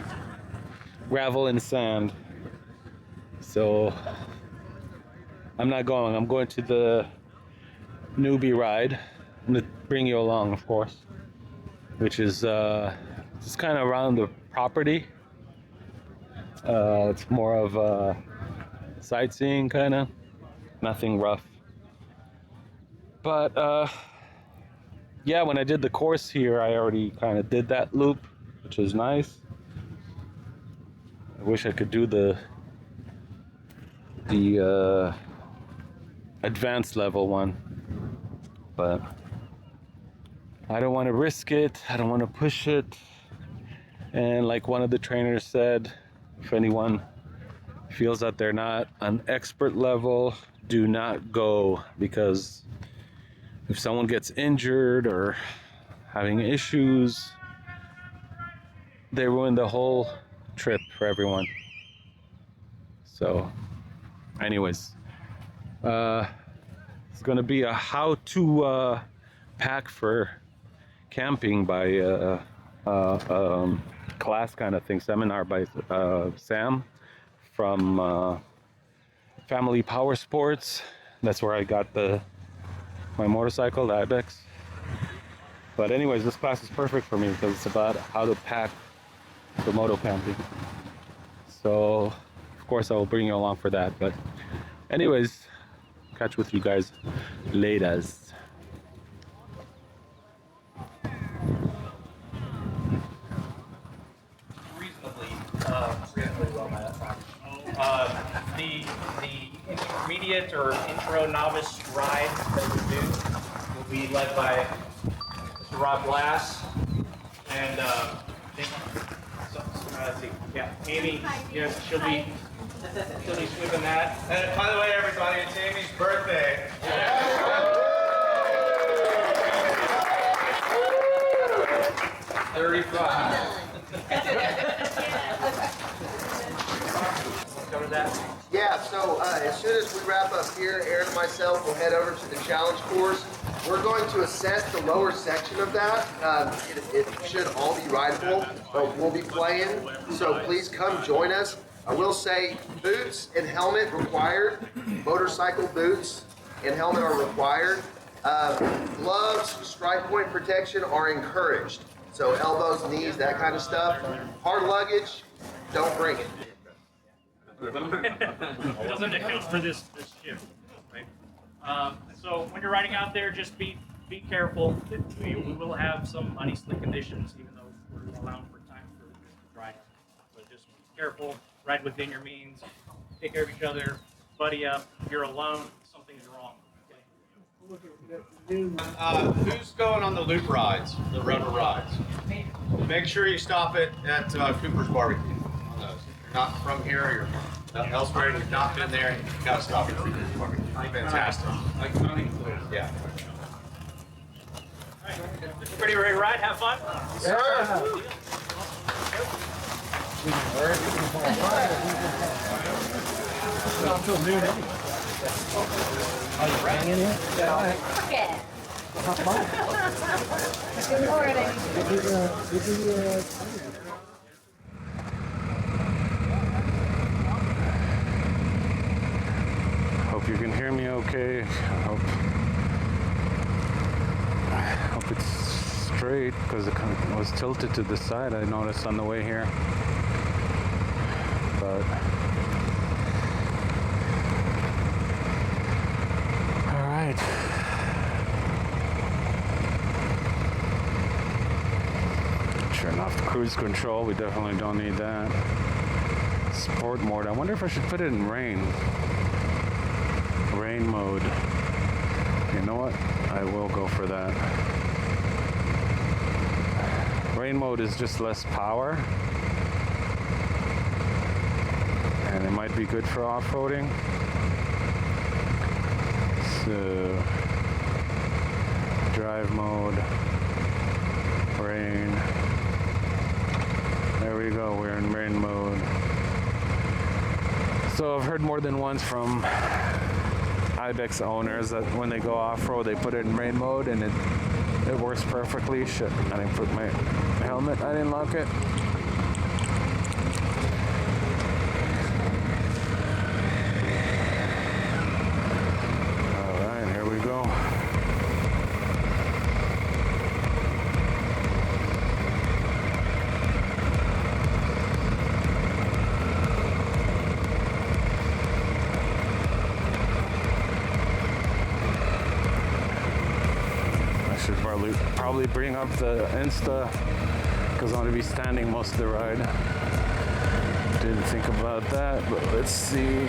gravel and sand. So I'm not going. I'm going to the newbie ride. I'm gonna bring you along, of course, which is just kind of around the property. It's more of sightseeing, kind of, nothing rough. But yeah, when I did the course here, I already kind of did that loop, which was nice. I wish I could do the advanced level one, but I don't want to risk it. I don't want to push it. And like one of the trainers said, if anyone feels that they're not an expert level, do not go, because if someone gets injured or having issues, they ruin the whole trip for everyone. So anyways, it's going to be a how-to pack for camping by class kind of thing, seminar by Sam from Family Power Sports. That's where I got my motorcycle, the IBEX. But anyways, this class is perfect for me because it's about how to pack for moto camping. So of course I will bring you along for that. But anyways, catch with you guys later. Reasonably well by that time. The intermediate or intro novice ride that we do will be led by Mr. Rob Glass and let's see, yeah, Amy. Yes, she'll be sweeping that. And by the way, everybody, it's Amy's birthday. 35. Cover that. Yeah, so as soon as we wrap up here, Aaron and myself will head over to the challenge course. We're going to assess the lower section of that. It should all be rideable, but we'll be playing, so please come join us. I will say boots and helmet required. Motorcycle boots and helmet are required. Gloves, strike point protection are encouraged. So elbows, knees, that kind of stuff. Hard luggage, don't bring it. Doesn't account for this shift, right? So when you're riding out there, just be careful. We will have some uneasy conditions, even though we're allowing for time for riding. But just be careful. Ride within your means. Take care of each other. Buddy up. If you're alone, something's wrong. Who's going on the loop rides, the rubber rides? Make sure you stop at Cooper's Barbecue on those. If you're not from here, you're elsewhere, and you've not been there, you gotta stop at Cooper's Barbecue. Fantastic. Yeah. All right. Everybody ready to ride? Have fun? Sir. Okay. Good morning. Hope you can hear me okay. I hope it's straight, because it was tilted to the side, I noticed on the way here. But all right. Turn off the cruise control. We definitely don't need that. Sport mode. I wonder if I should put it in rain mode. You know what? I will go for that. Rain mode is just less power, and it might be good for off-roading. So drive mode, rain. There we go, we're in rain mode. So I've heard more than once from IBEX owners that when they go off-road, they put it in rain mode and it works perfectly. Shit, I didn't put my helmet, I didn't lock it. Alright, here we go. Should probably bring up the Insta because I'm going to be standing most of the ride. Didn't think about that, but let's see.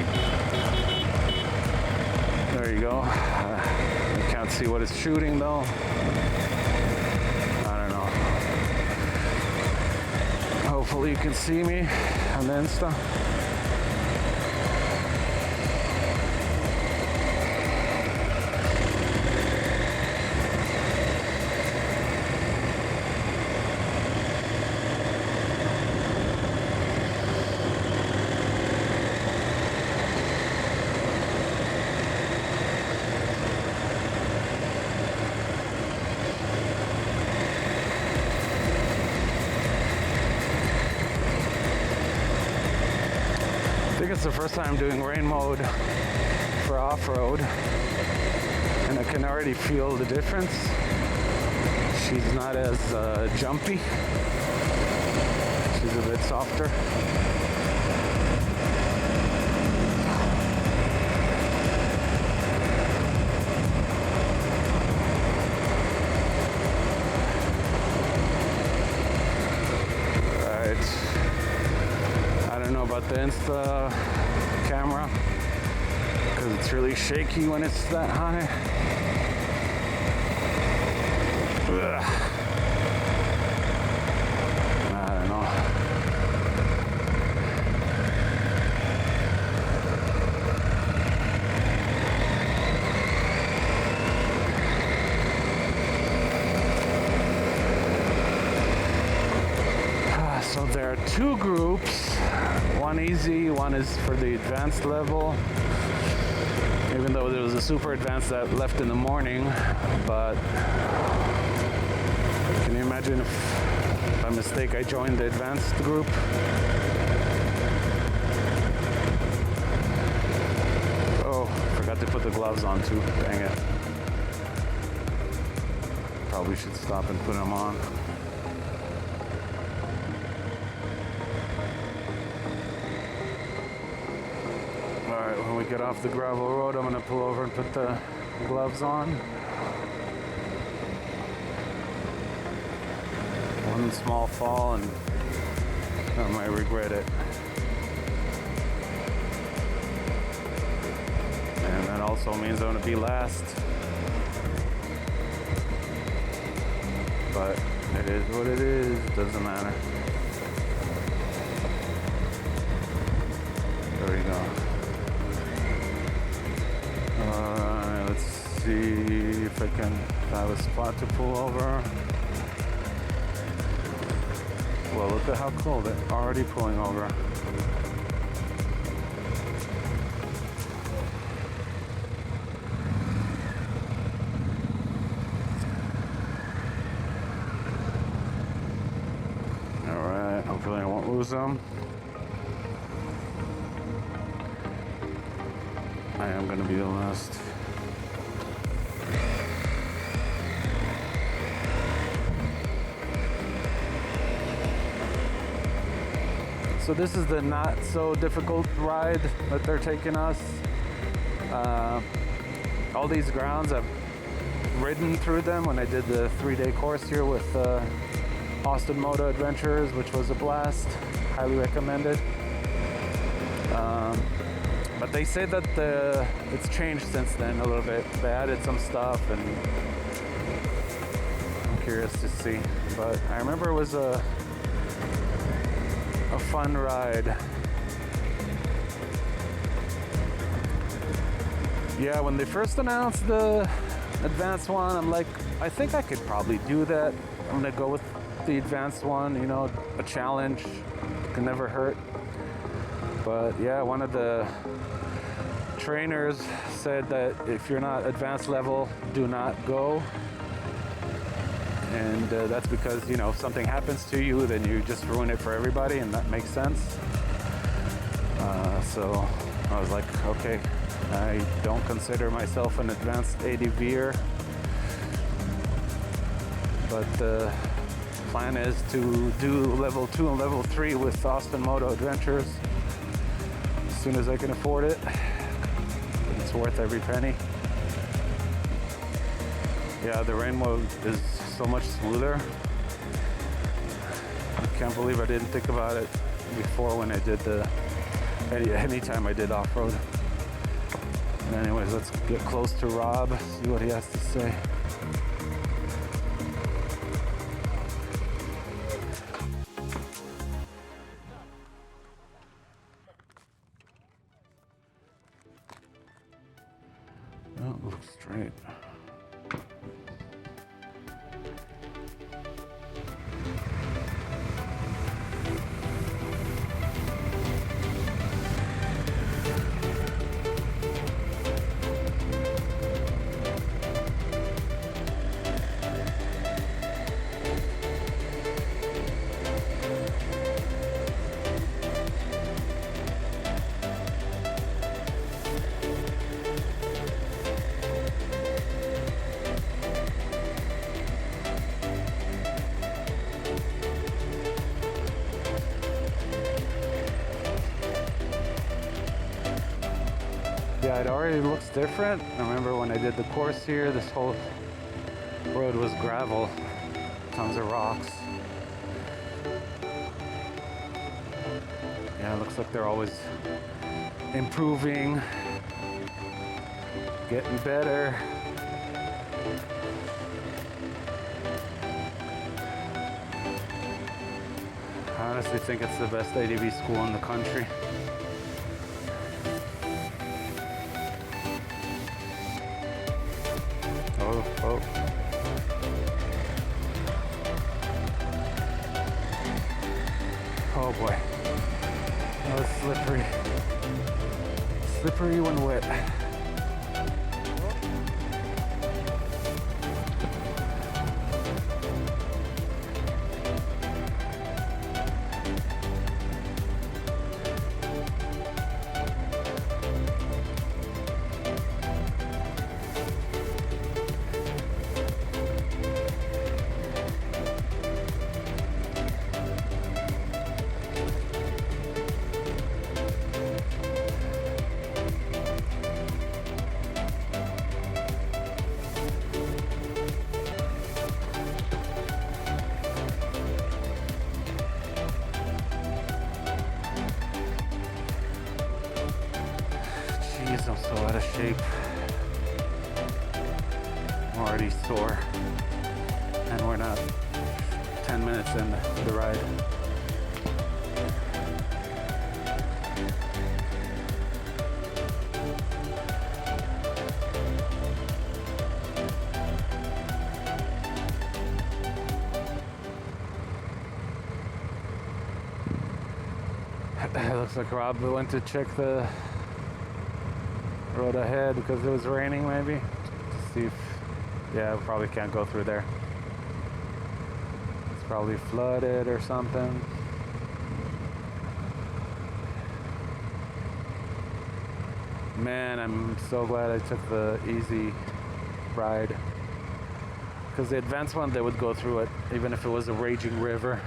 There you go. I can't see what it's shooting though. I don't know. Hopefully you can see me on the Insta. I think it's the first time doing rain mode for off-road, and I can already feel the difference. She's not as jumpy. She's a bit softer. I don't know about the Insta camera because it's really shaky when it's that high. Ugh. I don't know. So there are two groups. One easy, one is for the advanced level. Even though there was a super advanced that left in the morning, but can you imagine if by mistake I joined the advanced group? Oh, forgot to put the gloves on too, dang it. Probably should stop and put them on. Alright, when we get off the gravel road, I'm going to pull over and put the gloves on. One small fall and I might regret it. And that also means I'm going to be last. But it is what it is, doesn't matter. There we go. Let's see if I can have a spot to pull over. Well, look at how cool they're already pulling over. Alright, hopefully I won't lose them. I am going to be the last. So this is the not so difficult ride that they're taking us. All these grounds, I've ridden through them when I did the 3-day course here with Austin Moto Adventures, which was a blast. Highly recommended. But they say that it's changed since then a little bit. They added some stuff, and I'm curious to see. But I remember it was a fun ride. Yeah, when they first announced the advanced one. I'm like, I think I could probably do that. I'm gonna go with the advanced one, you know, a challenge can never hurt. But yeah, one of the trainers said that if you're not advanced level, do not go. And that's because, you know, if something happens to you, then you just ruin it for everybody, and that makes sense. So I was like, okay, I don't consider myself an advanced ADV'er, but the plan is to do level 2 and level 3 with Austin Moto Adventures as soon as I can afford it. It's worth every penny. Yeah, the rain mode is so much smoother. I can't believe I didn't think about it before when I did anytime I did off-road. Anyways, let's get close to Rob, see what he has to say. Oh, it looks straight. Yeah, it already looks different. I remember when I did the course here, this whole road was gravel, tons of rocks. Yeah, it looks like they're always improving, getting better. I honestly think it's the best ADV school in the country. Oh. Oh boy. Oh, it's slippery. Slippery when wet. Jeez, I'm so out of shape. I'm already sore. And we're not 10 minutes into the ride. It looks like Rob went to check the road ahead because it was raining, maybe, to see if, yeah, we probably can't go through there. It's probably flooded or something. Man, I'm so glad I took the easy ride, because the advanced one, they would go through it even if it was a raging river.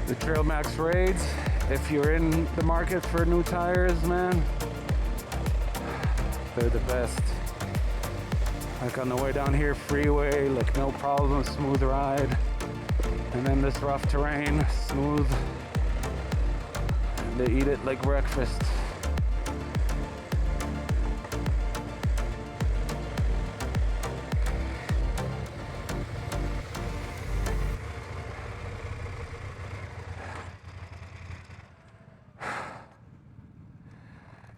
The Trail Max Raids, if you're in the market for new tires, man, they're the best. Like on the way down here, freeway, like no problem, smooth ride. And then this rough terrain, smooth. And they eat it like breakfast.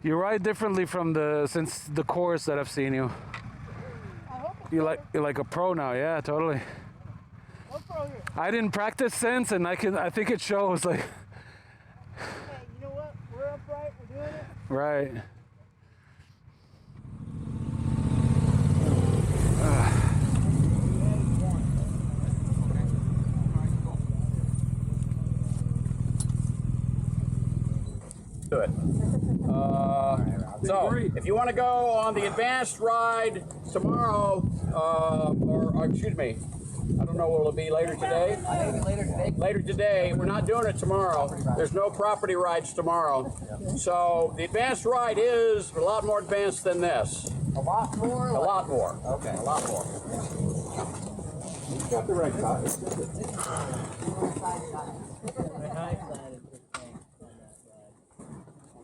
You ride differently from since the course that I've seen you. You're like a pro now, yeah, totally. What pro here? I didn't practice since, and I think it shows. Like, Hey, you know what? We're upright. We're doing it. right. Do it. So, if you want to go on the advanced ride tomorrow, or excuse me, I don't know, will it be later today? Maybe later today. Later today, we're not doing it tomorrow. There's no property rides tomorrow. So, the advanced ride is a lot more advanced than this. A lot more? A lot more. Okay. A lot more. You got the right tire.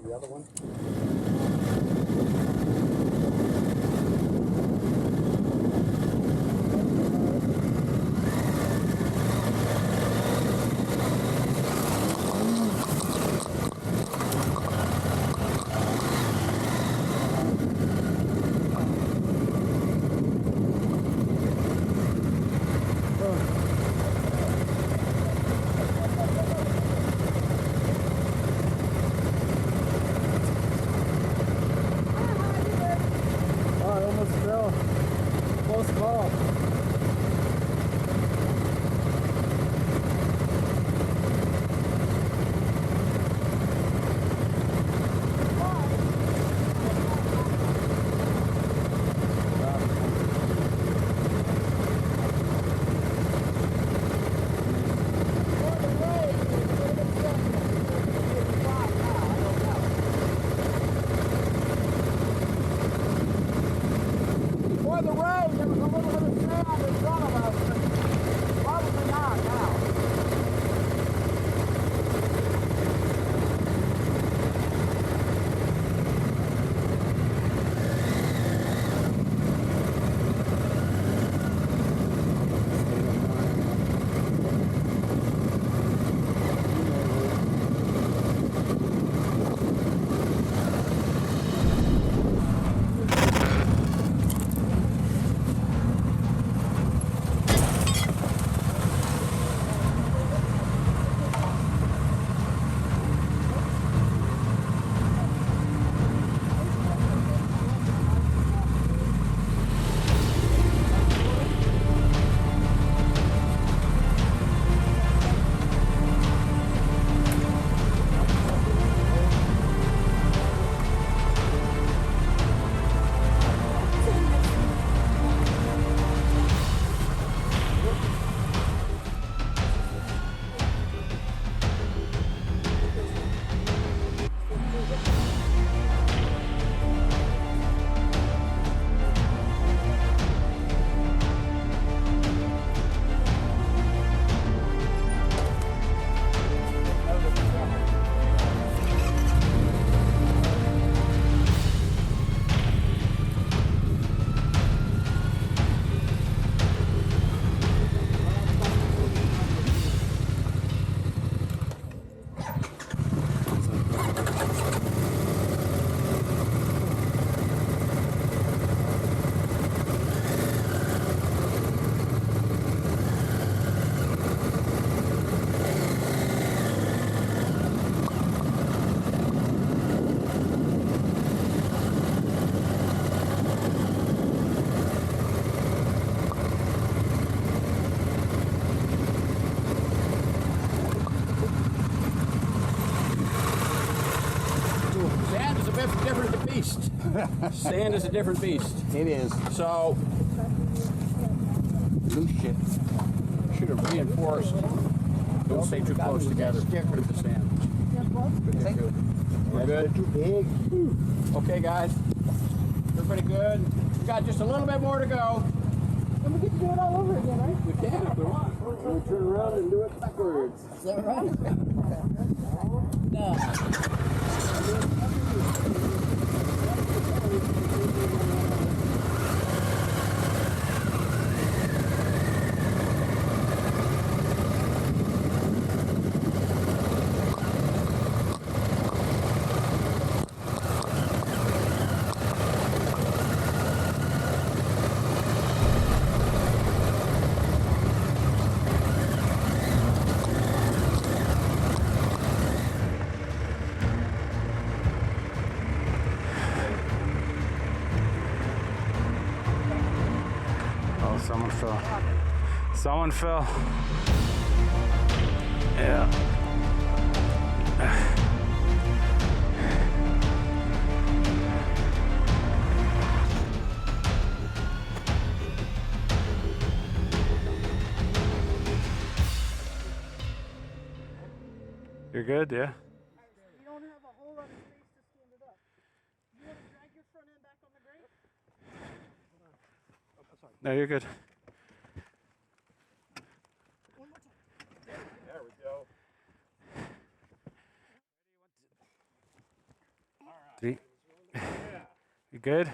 The other one? Sand is a different beast. It is. So, Loose shit. should have reinforced Don't stay too close together with the sand. We're good. Too big. Okay, guys. Everybody good? We got just a little bit more to go. And we get to do it all over again, right? We can if we want. We'll turn around and do it backwards. Is that right? No. Someone fell. Someone fell. Yeah. You're good, yeah? You don't have a whole lot of space to stand it up. You want to drag your front end back on the grate? No, you're good. One more time. There we go. Three. You good?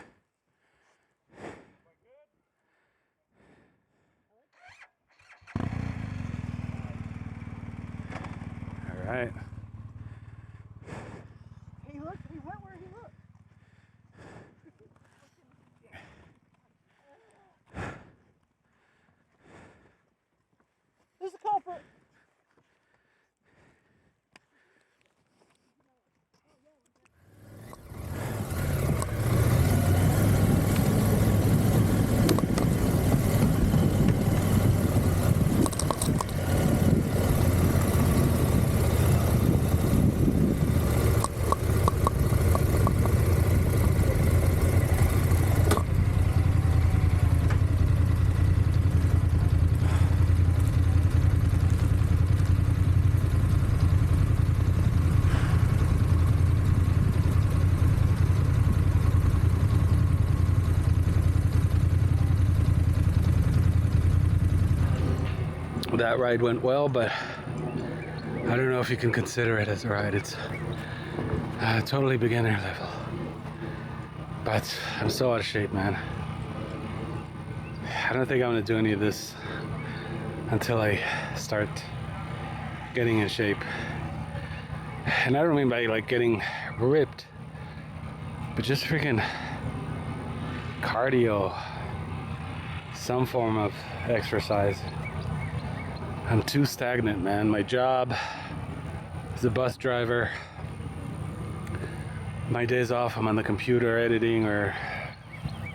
All right. He looked. He went where he looked. Who's the culprit? That ride went well, but I don't know if you can consider it as a ride. It's totally beginner level. But I'm so out of shape, man. I don't think I'm gonna do any of this until I start getting in shape. And I don't mean by like getting ripped, but just freaking cardio, some form of exercise. I'm too stagnant, man. My job as a bus driver, my days off, I'm on the computer editing or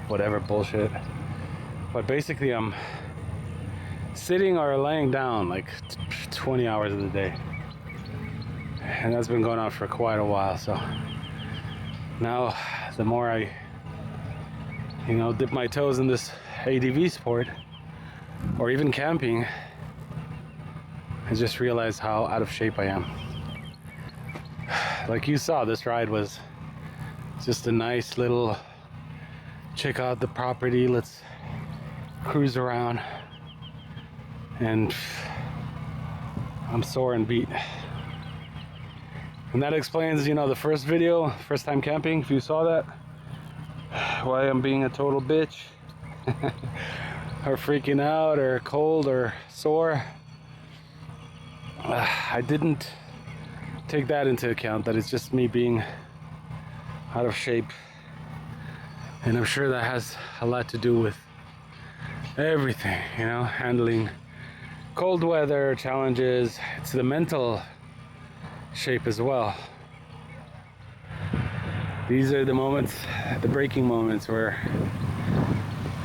whatever bullshit. But basically, I'm sitting or laying down like 20 hours of the day. And that's been going on for quite a while. So now, the more I, dip my toes in this ADV sport, or even camping, I just realized how out of shape I am. Like you saw, this ride was just a nice little check out the property, let's cruise around, and I'm sore and beat. And that explains, the first video, first time camping, if you saw that, why I'm being a total bitch or freaking out or cold or sore. I didn't take that into account, that it's just me being out of shape. And I'm sure that has a lot to do with everything, handling cold weather challenges. It's the mental shape as well. These are the moments, the breaking moments, where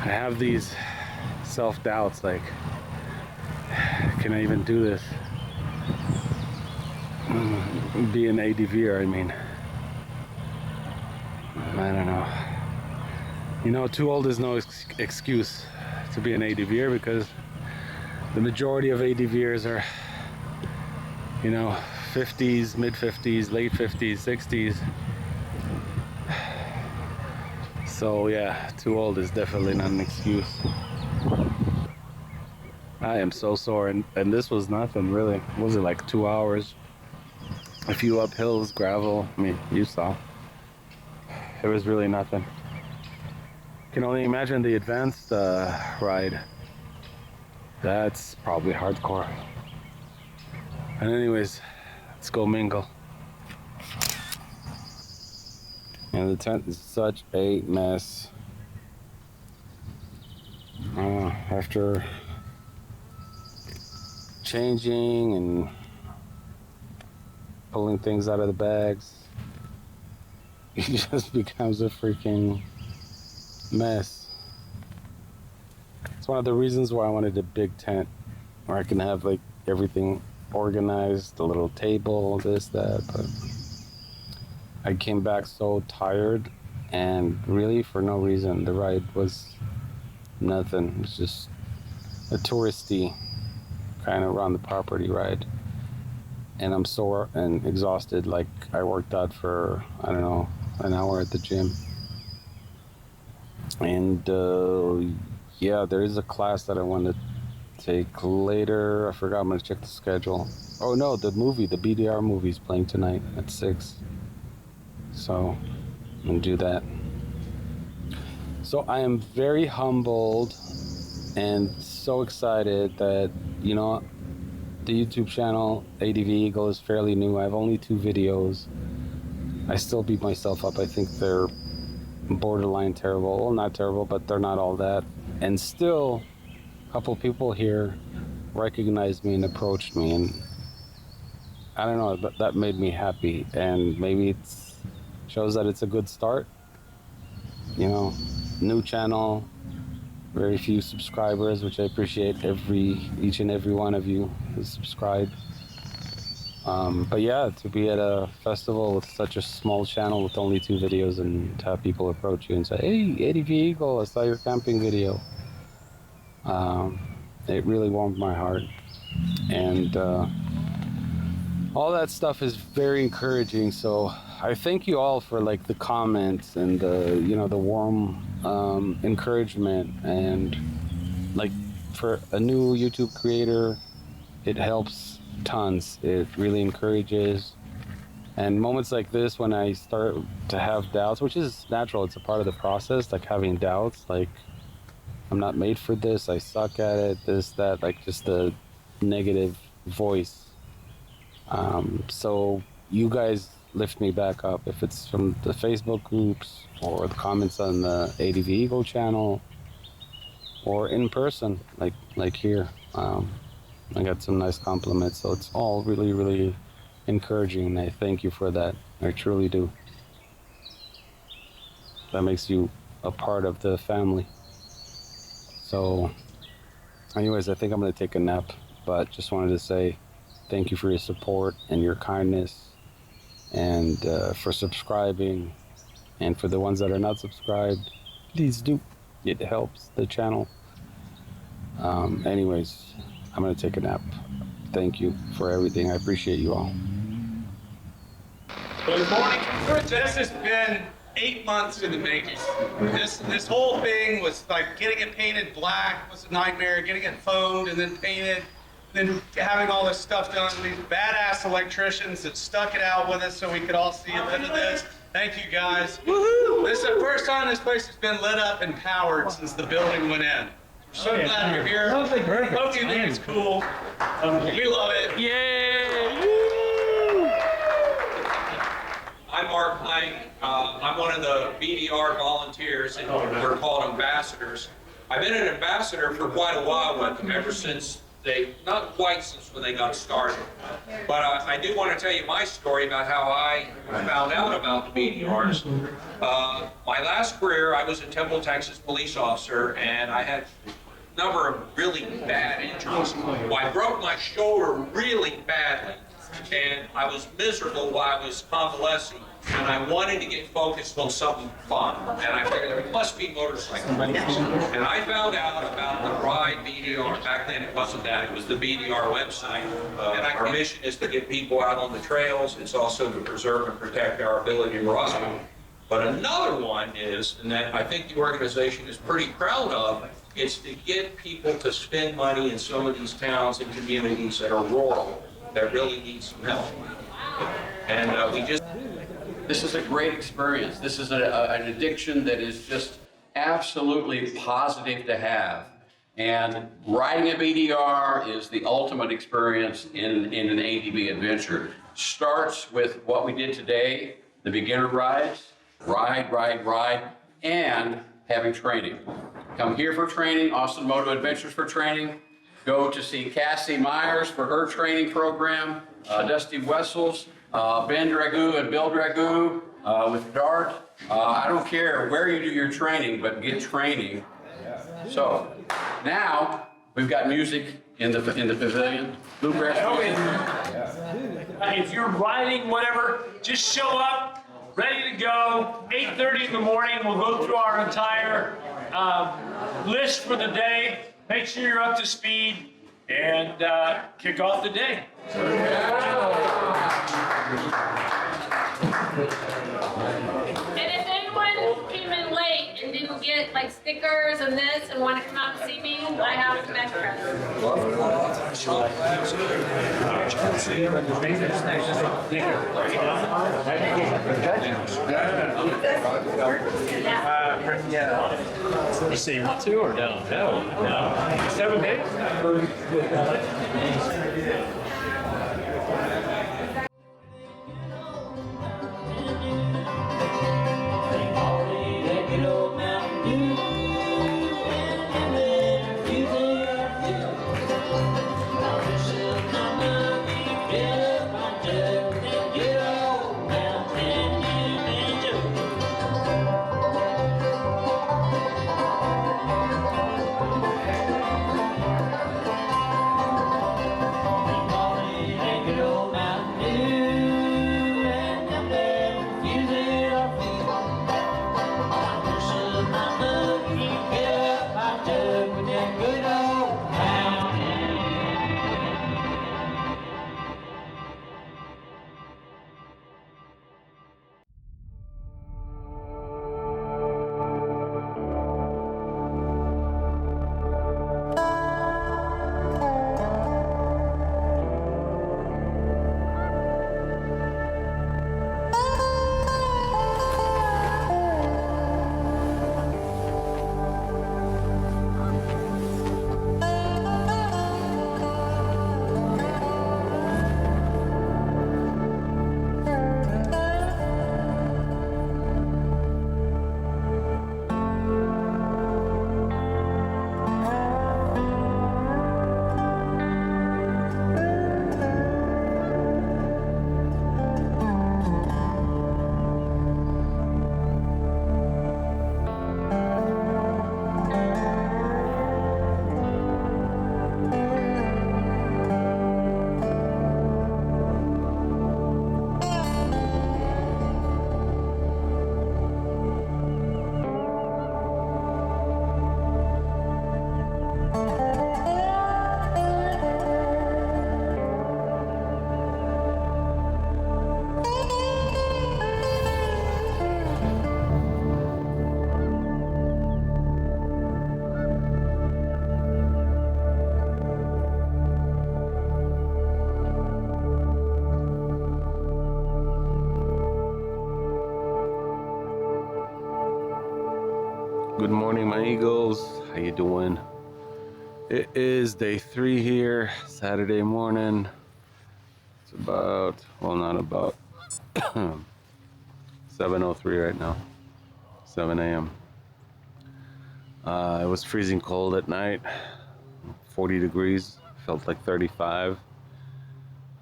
I have these self-doubts, like, can I even do this? Be an ADV'er, I mean. I don't know. Too old is no excuse to be an ADV'er, because the majority of ADV'ers are you know, 50s, mid 50s, late 50s, 60s. So yeah, too old is definitely not an excuse. I am so sore, and this was nothing really. What was it, like 2 hours? A few uphills, gravel. I mean, you saw. It was really nothing. Can only imagine the advanced ride. That's probably hardcore. And anyways, let's go mingle. And the tent is such a mess. After changing and pulling things out of the bags, it just becomes a freaking mess. It's one of the reasons why I wanted a big tent where I can have like everything organized, a little table, this, that, but I came back so tired, and really for no reason. The ride was nothing. It was just a touristy kind of around the property ride. And I'm sore and exhausted, like I worked out for, I don't know, an hour at the gym. And yeah, there is a class that I want to take later. I forgot, I'm going to check the schedule. Oh no, the movie, the BDR movie is playing tonight at 6. So I'm going to do that. So I am very humbled and so excited that, you know, the YouTube channel ADV Eagle is fairly new. I have only 2 videos. I still beat myself up. I think they're borderline terrible. Well, not terrible, but they're not all that. And still, a couple people here recognized me and approached me, and I don't know, that made me happy. And maybe it shows that it's a good start. You know, new channel, very few subscribers, which I appreciate each and every one of you who subscribe. But yeah, to be at a festival with such a small channel with only 2 videos and to have people approach you and say, hey, ADV Eagle, I saw your camping video. It really warmed my heart. And all that stuff is very encouraging. So I thank you all for like the comments and the, you know, the warm encouragement. And like for a new YouTube creator, it helps tons. It really encourages. And moments like this, when I start to have doubts, which is natural, it's a part of the process, like having doubts, like I'm not made for this, I suck at it, this, that, like just the negative voice. So you guys lift me back up, if it's from the Facebook groups or the comments on the ADV Eagle channel or in person, like here. I got some nice compliments, so it's all really, really encouraging, and I thank you for that. I truly do. That makes you a part of the family. So anyways, I think I'm going to take a nap, but just wanted to say thank you for your support and your kindness, and for subscribing, and for the ones that are not subscribed, please do. It helps the channel. Anyways, I'm going to take a nap. Thank you for everything. I appreciate you all. Good morning. This has been 8 months in the making. This whole thing was like getting it painted black was a nightmare, getting it foamed and then painted, then having all this stuff done. These badass electricians that stuck it out with us so we could all see a bit of this. Thank you guys. Woohoo! This is the first time this place has been lit up and powered since the building went in. So glad you're here. Hope you think it's cool. We love it. Yay! I'm Mark Plank. I'm one of the BDR volunteers, and we're called ambassadors. I've been an ambassador for quite a while with them, ever since not quite since when they got started. But I do want to tell you my story about how I found out about the BDRs. My last career, I was a Temple, Texas police officer, and I had a number of really bad injuries. Well, I broke my shoulder really badly, and I was miserable while I was convalescing. and I wanted to get focused on something fun. And I figured there must be motorcycles. And I found out about the Ride BDR. Back then it wasn't that, it was the BDR website. And our mission is to get people out on the trails. It's also to preserve and protect our ability to ride. But another one is, and that I think the organization is pretty proud of, is to get people to spend money in some of these towns and communities that are rural, that really need some help. And This is a great experience. This is an addiction that is just absolutely positive to have. And riding a BDR is the ultimate experience in an ADV adventure. Starts with what we did today, the beginner rides, ride, and having training. Come here for training, Austin Moto Adventures for training. Go to see Cassie Myers for her training program, Dusty Wessels, Ben Dragoo and Bill Dragoo with Dart. I don't care where you do your training, but get training. So now we've got music in the pavilion. Bluegrass. If you're riding, whatever, just show up, ready to go. 8:30 in the morning, we'll go through our entire list for the day. Make sure you're up to speed and kick off the day. And if anyone came in late and didn't get like stickers and this and want to come out and see me, I have some extras. You say you want to or no? No. 7 days? Good morning, my Eagles. How you doing? It is day 3 here, Saturday morning. It's about, well, not about 7:03 right now, 7 a.m. It was freezing cold at night, 40 degrees, felt like 35.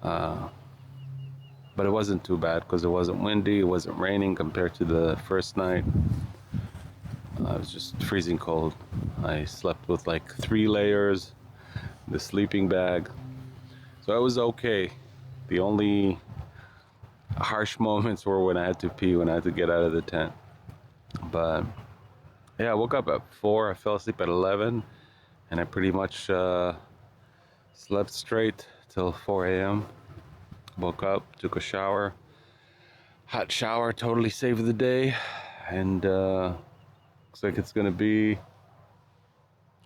But it wasn't too bad because it wasn't windy, it wasn't raining compared to the first night. It was just freezing cold. I slept with like 3 layers, the sleeping bag, so I was okay. The only harsh moments were when I had to pee, when I had to get out of the tent. But yeah, I woke up at 4. I fell asleep at 11, and I pretty much slept straight till 4 a.m. Woke up, took a shower, hot shower, totally saved the day, and looks like it's gonna be,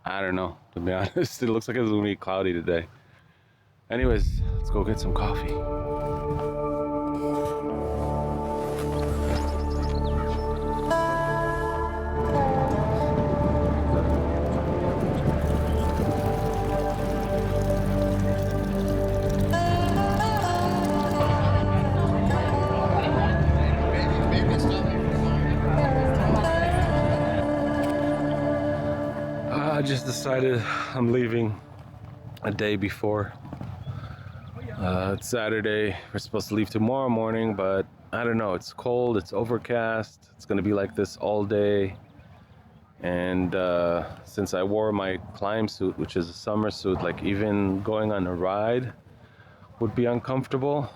I don't know, to be honest. It looks like it's gonna be cloudy today. Anyways, let's go get some coffee. I just decided I'm leaving a day before. It's Saturday. We're supposed to leave tomorrow morning, but I don't know. It's cold, it's overcast. It's gonna be like this all day. And since I wore my climb suit, which is a summer suit, like even going on a ride would be uncomfortable.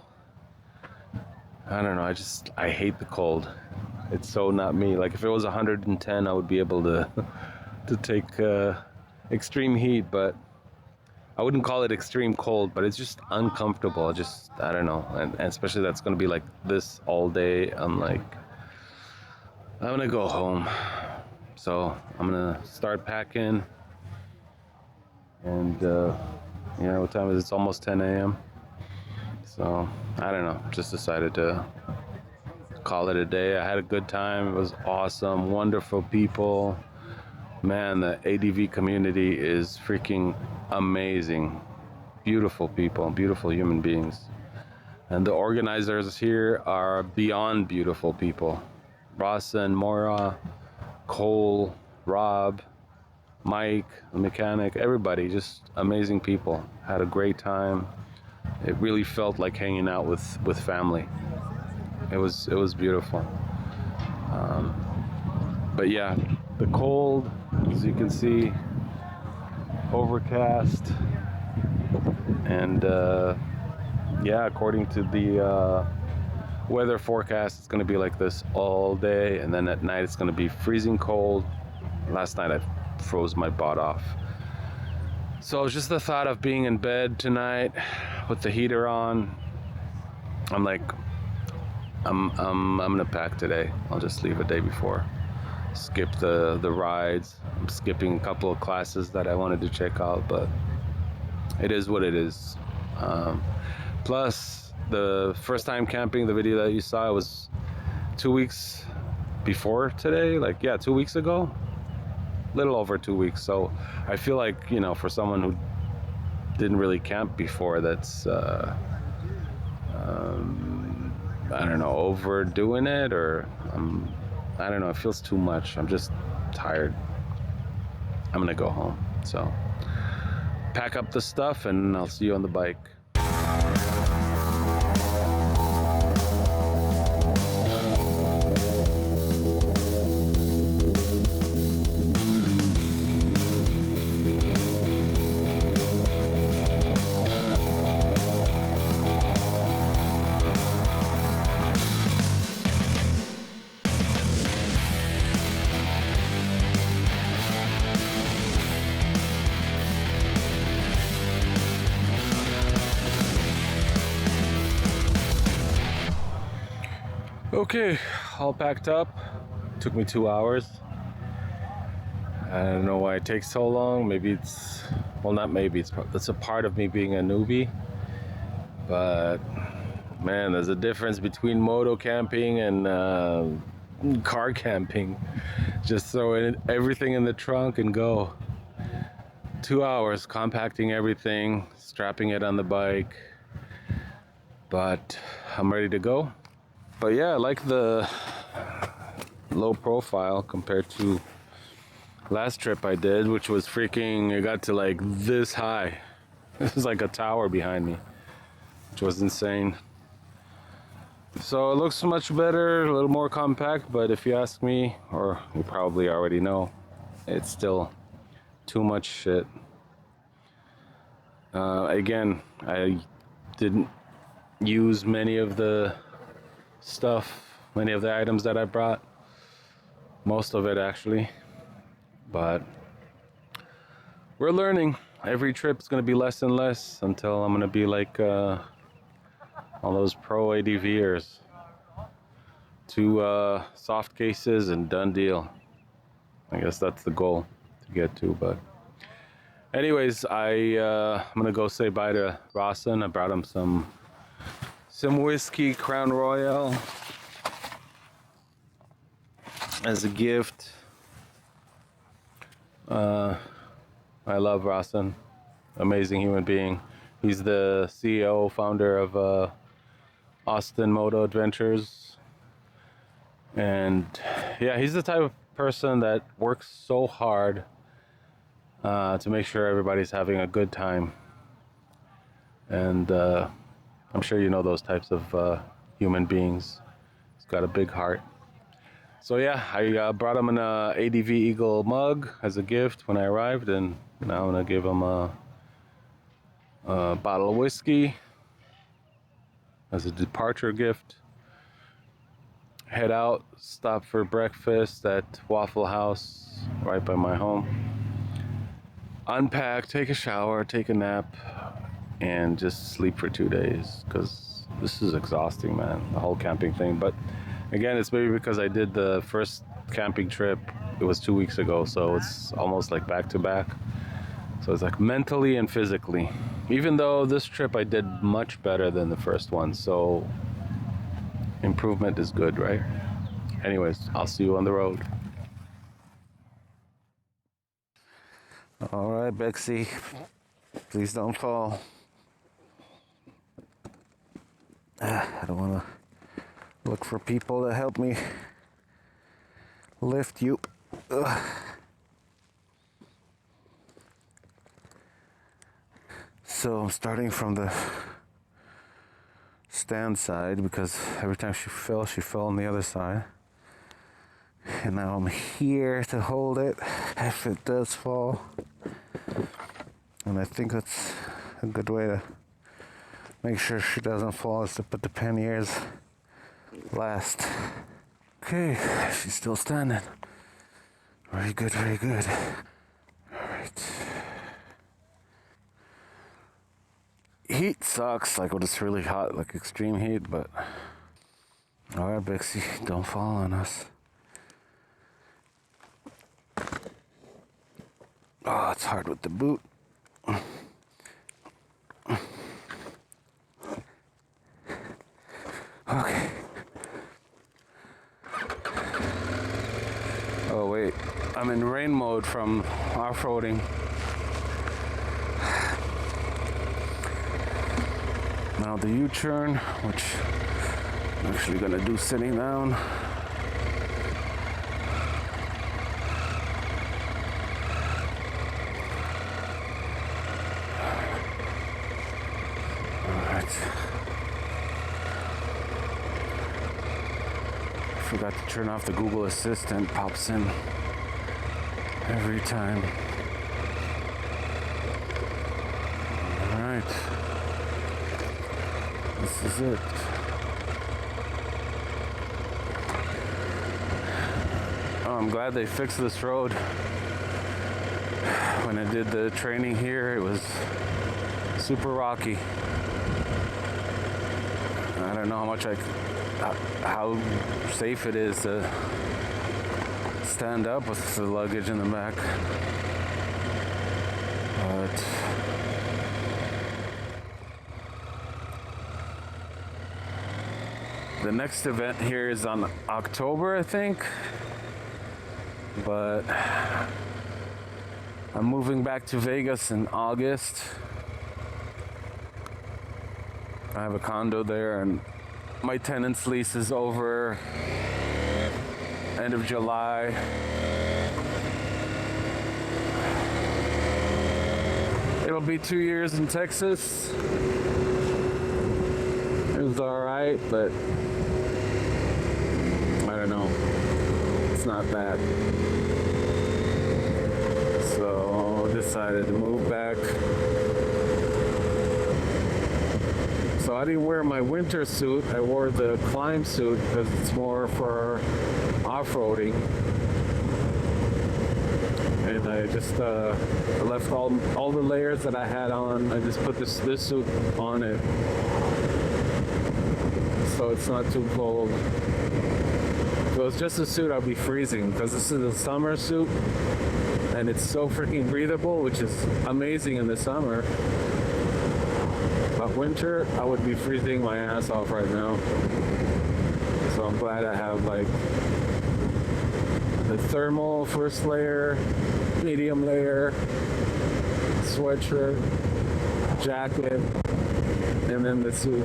I don't know. I hate the cold. It's so not me. Like if it was 110, I would be able to take extreme heat, but I wouldn't call it extreme cold, but it's just uncomfortable. I don't know. And especially that's going to be like this all day. I'm going to go home. So I'm going to start packing. And, what time is it? It's almost 10 a.m. So I don't know. Just decided to call it a day. I had a good time. It was awesome. Wonderful people. Man, the ADV community is freaking amazing. Beautiful people, beautiful human beings. And the organizers here are beyond beautiful people. Rossen, Mora, Cole, Rob, Mike, the mechanic, everybody, just amazing people. Had a great time. It really felt like hanging out with family. It was beautiful. But yeah, the cold, as you can see, overcast, and yeah, according to the weather forecast, it's going to be like this all day, and then at night it's going to be freezing cold. Last night I froze my butt off. So just the thought of being in bed tonight with the heater on, I'm like, I'm gonna pack today. I'll just leave a day before. Skip the rides. I'm skipping a couple of classes that I wanted to check out, but it is what it is. Plus, the first time camping, the video that you saw, was 2 weeks before today. 2 weeks ago. Little over 2 weeks. So I feel like, for someone who didn't really camp before, that's I don't know, overdoing it, or I don't know, it feels too much. I'm just tired. I'm gonna go home. So pack up the stuff and I'll see you on the bike. Okay, all packed up. Took me 2 hours. I don't know why it takes so long. Maybe it's, well, not maybe, it's a part of me being a newbie. But man, there's a difference between moto camping and car camping. Just throw everything in the trunk and go. 2 hours compacting everything, strapping it on the bike. But I'm ready to go. But yeah, I like the low profile compared to last trip I did, which was freaking, it got to like this high. It was like a tower behind me, which was insane. So it looks much better, a little more compact, but if you ask me, or you probably already know, it's still too much shit. Again, I didn't use many of the stuff, many of the items that I brought. Most of it actually. But we're learning. Every trip is going to be less and less until I'm going to be like all those pro ADV'ers. 2 soft cases and done deal. I guess that's the goal to get to. But anyways, I'm going to go say bye to Rawson. I brought him some whiskey, Crown Royal, as a gift. I love Rawson, amazing human being. He's the CEO, founder of Austin Moto Adventures. And yeah, he's the type of person that works so hard to make sure everybody's having a good time. And I'm sure you know those types of human beings. He's got a big heart. So yeah, I brought him an ADV Eagle mug as a gift when I arrived, and now I'm gonna give him a bottle of whiskey as a departure gift. Head out, stop for breakfast at Waffle House right by my home. Unpack, take a shower, take a nap, and just sleep for 2 days, because this is exhausting, man, the whole camping thing. But again, it's maybe because I did the first camping trip, it was 2 weeks ago, so it's almost like back to back. So it's like mentally and physically. Even though this trip I did much better than the first one, so improvement is good, right? Anyways, I'll see you on the road. All right, Bexy, please don't fall. I don't want to look for people to help me lift you. Ugh. So I'm starting from the stand side, because every time she fell on the other side. And now I'm here to hold it if it does fall. And I think that's a good way to make sure she doesn't fall, is to put the panniers last. Okay, she's still standing. Very good, very good. All right. Heat sucks, like when it's really hot, like extreme heat, but all right, Bixie, don't fall on us. Oh, it's hard with the boot. Okay. Oh wait, I'm in rain mode from off-roading. Now the U-turn, which I'm actually gonna do sitting down. Forgot to turn off the Google Assistant, pops in every time. Alright. This is it. Oh, I'm glad they fixed this road. When I did the training here, it was super rocky. I don't know how safe it is to stand up with the luggage in the back. But the next event here is on October, I think. But I'm moving back to Vegas in August. I have a condo there, and my tenant's lease is over end of July. It'll be 2 years in Texas. It was alright, but I don't know. It's not bad. So decided to move back. So I didn't wear my winter suit. I wore the climb suit because it's more for off-roading. And I just I left all the layers that I had on. I just put this suit on it, so it's not too cold. If it was just a suit, I'd be freezing because this is a summer suit, and it's so freaking breathable, which is amazing in the summer. But winter, I would be freezing my ass off right now. So I'm glad I have like the thermal first layer, medium layer, sweatshirt, jacket, and then the suit,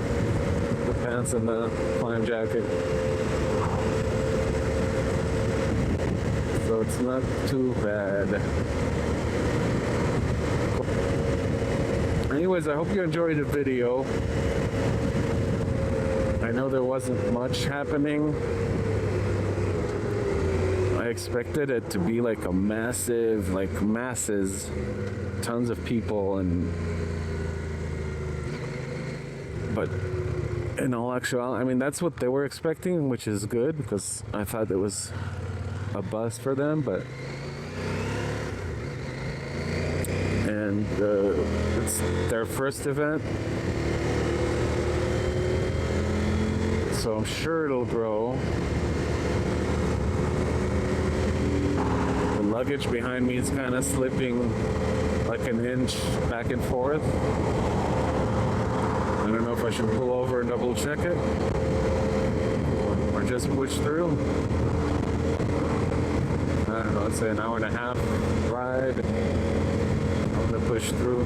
the pants and the climb jacket. So it's not too bad. Anyways, I hope you enjoyed the video. I know there wasn't much happening. I expected it to be like a massive, like masses, tons of people, but in all actuality, I mean, that's what they were expecting, which is good because I thought it was a bust for them, and it's their first event, so I'm sure it'll grow. The luggage behind me is kind of slipping like an inch back and forth. I don't know if I should pull over and double check it or just push through. I don't know, it's an hour and a half ride. I'm gonna push through.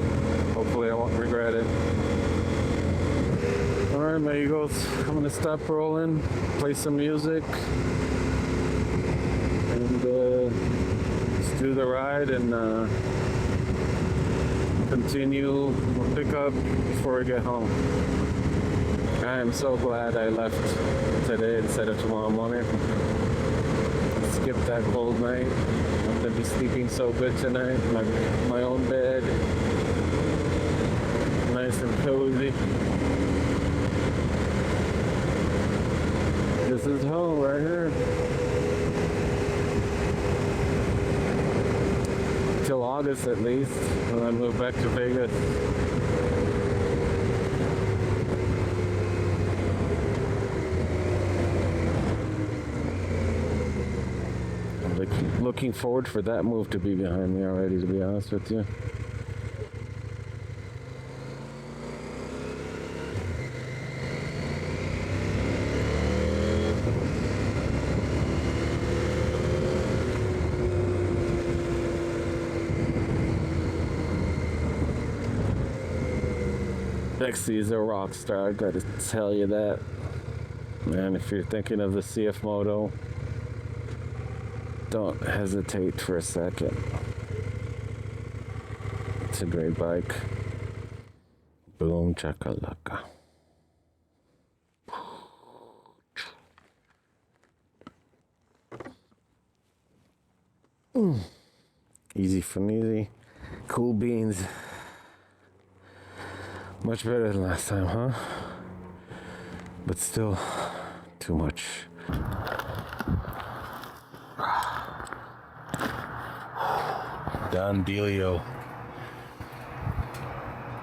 Hopefully I won't regret it. Alright, my Eagles, I'm gonna stop rolling, play some music, and just do the ride and continue. We'll pick up before we get home. I am so glad I left today instead of tomorrow morning. Skip that cold night. I'm gonna be sleeping so good tonight. My own bed, nice and cozy. This is home right here. Till August at least, when I move back to Vegas. I'm looking forward for that move to be behind me already, to be honest with you. Lexi is a rock star, I gotta tell you that. Man, if you're thinking of the CF Moto, don't hesitate for a second. It's a great bike. Boom chakalaka. Easy from easy. Cool beans. Much better than last time, huh? But still, too much. Done dealio.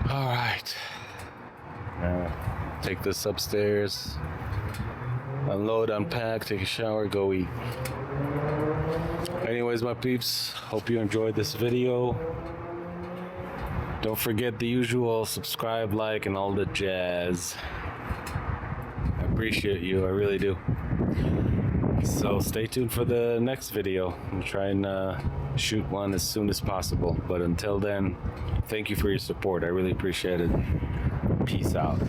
All right. Take this upstairs. Unload, unpack, take a shower, go eat. Anyways, my peeps, hope you enjoyed this video. Don't forget the usual subscribe, like, and all the jazz. I appreciate you, I really do. So stay tuned for the next video. I'm trying to shoot one as soon as possible. But until then, thank you for your support. I really appreciate it. Peace out.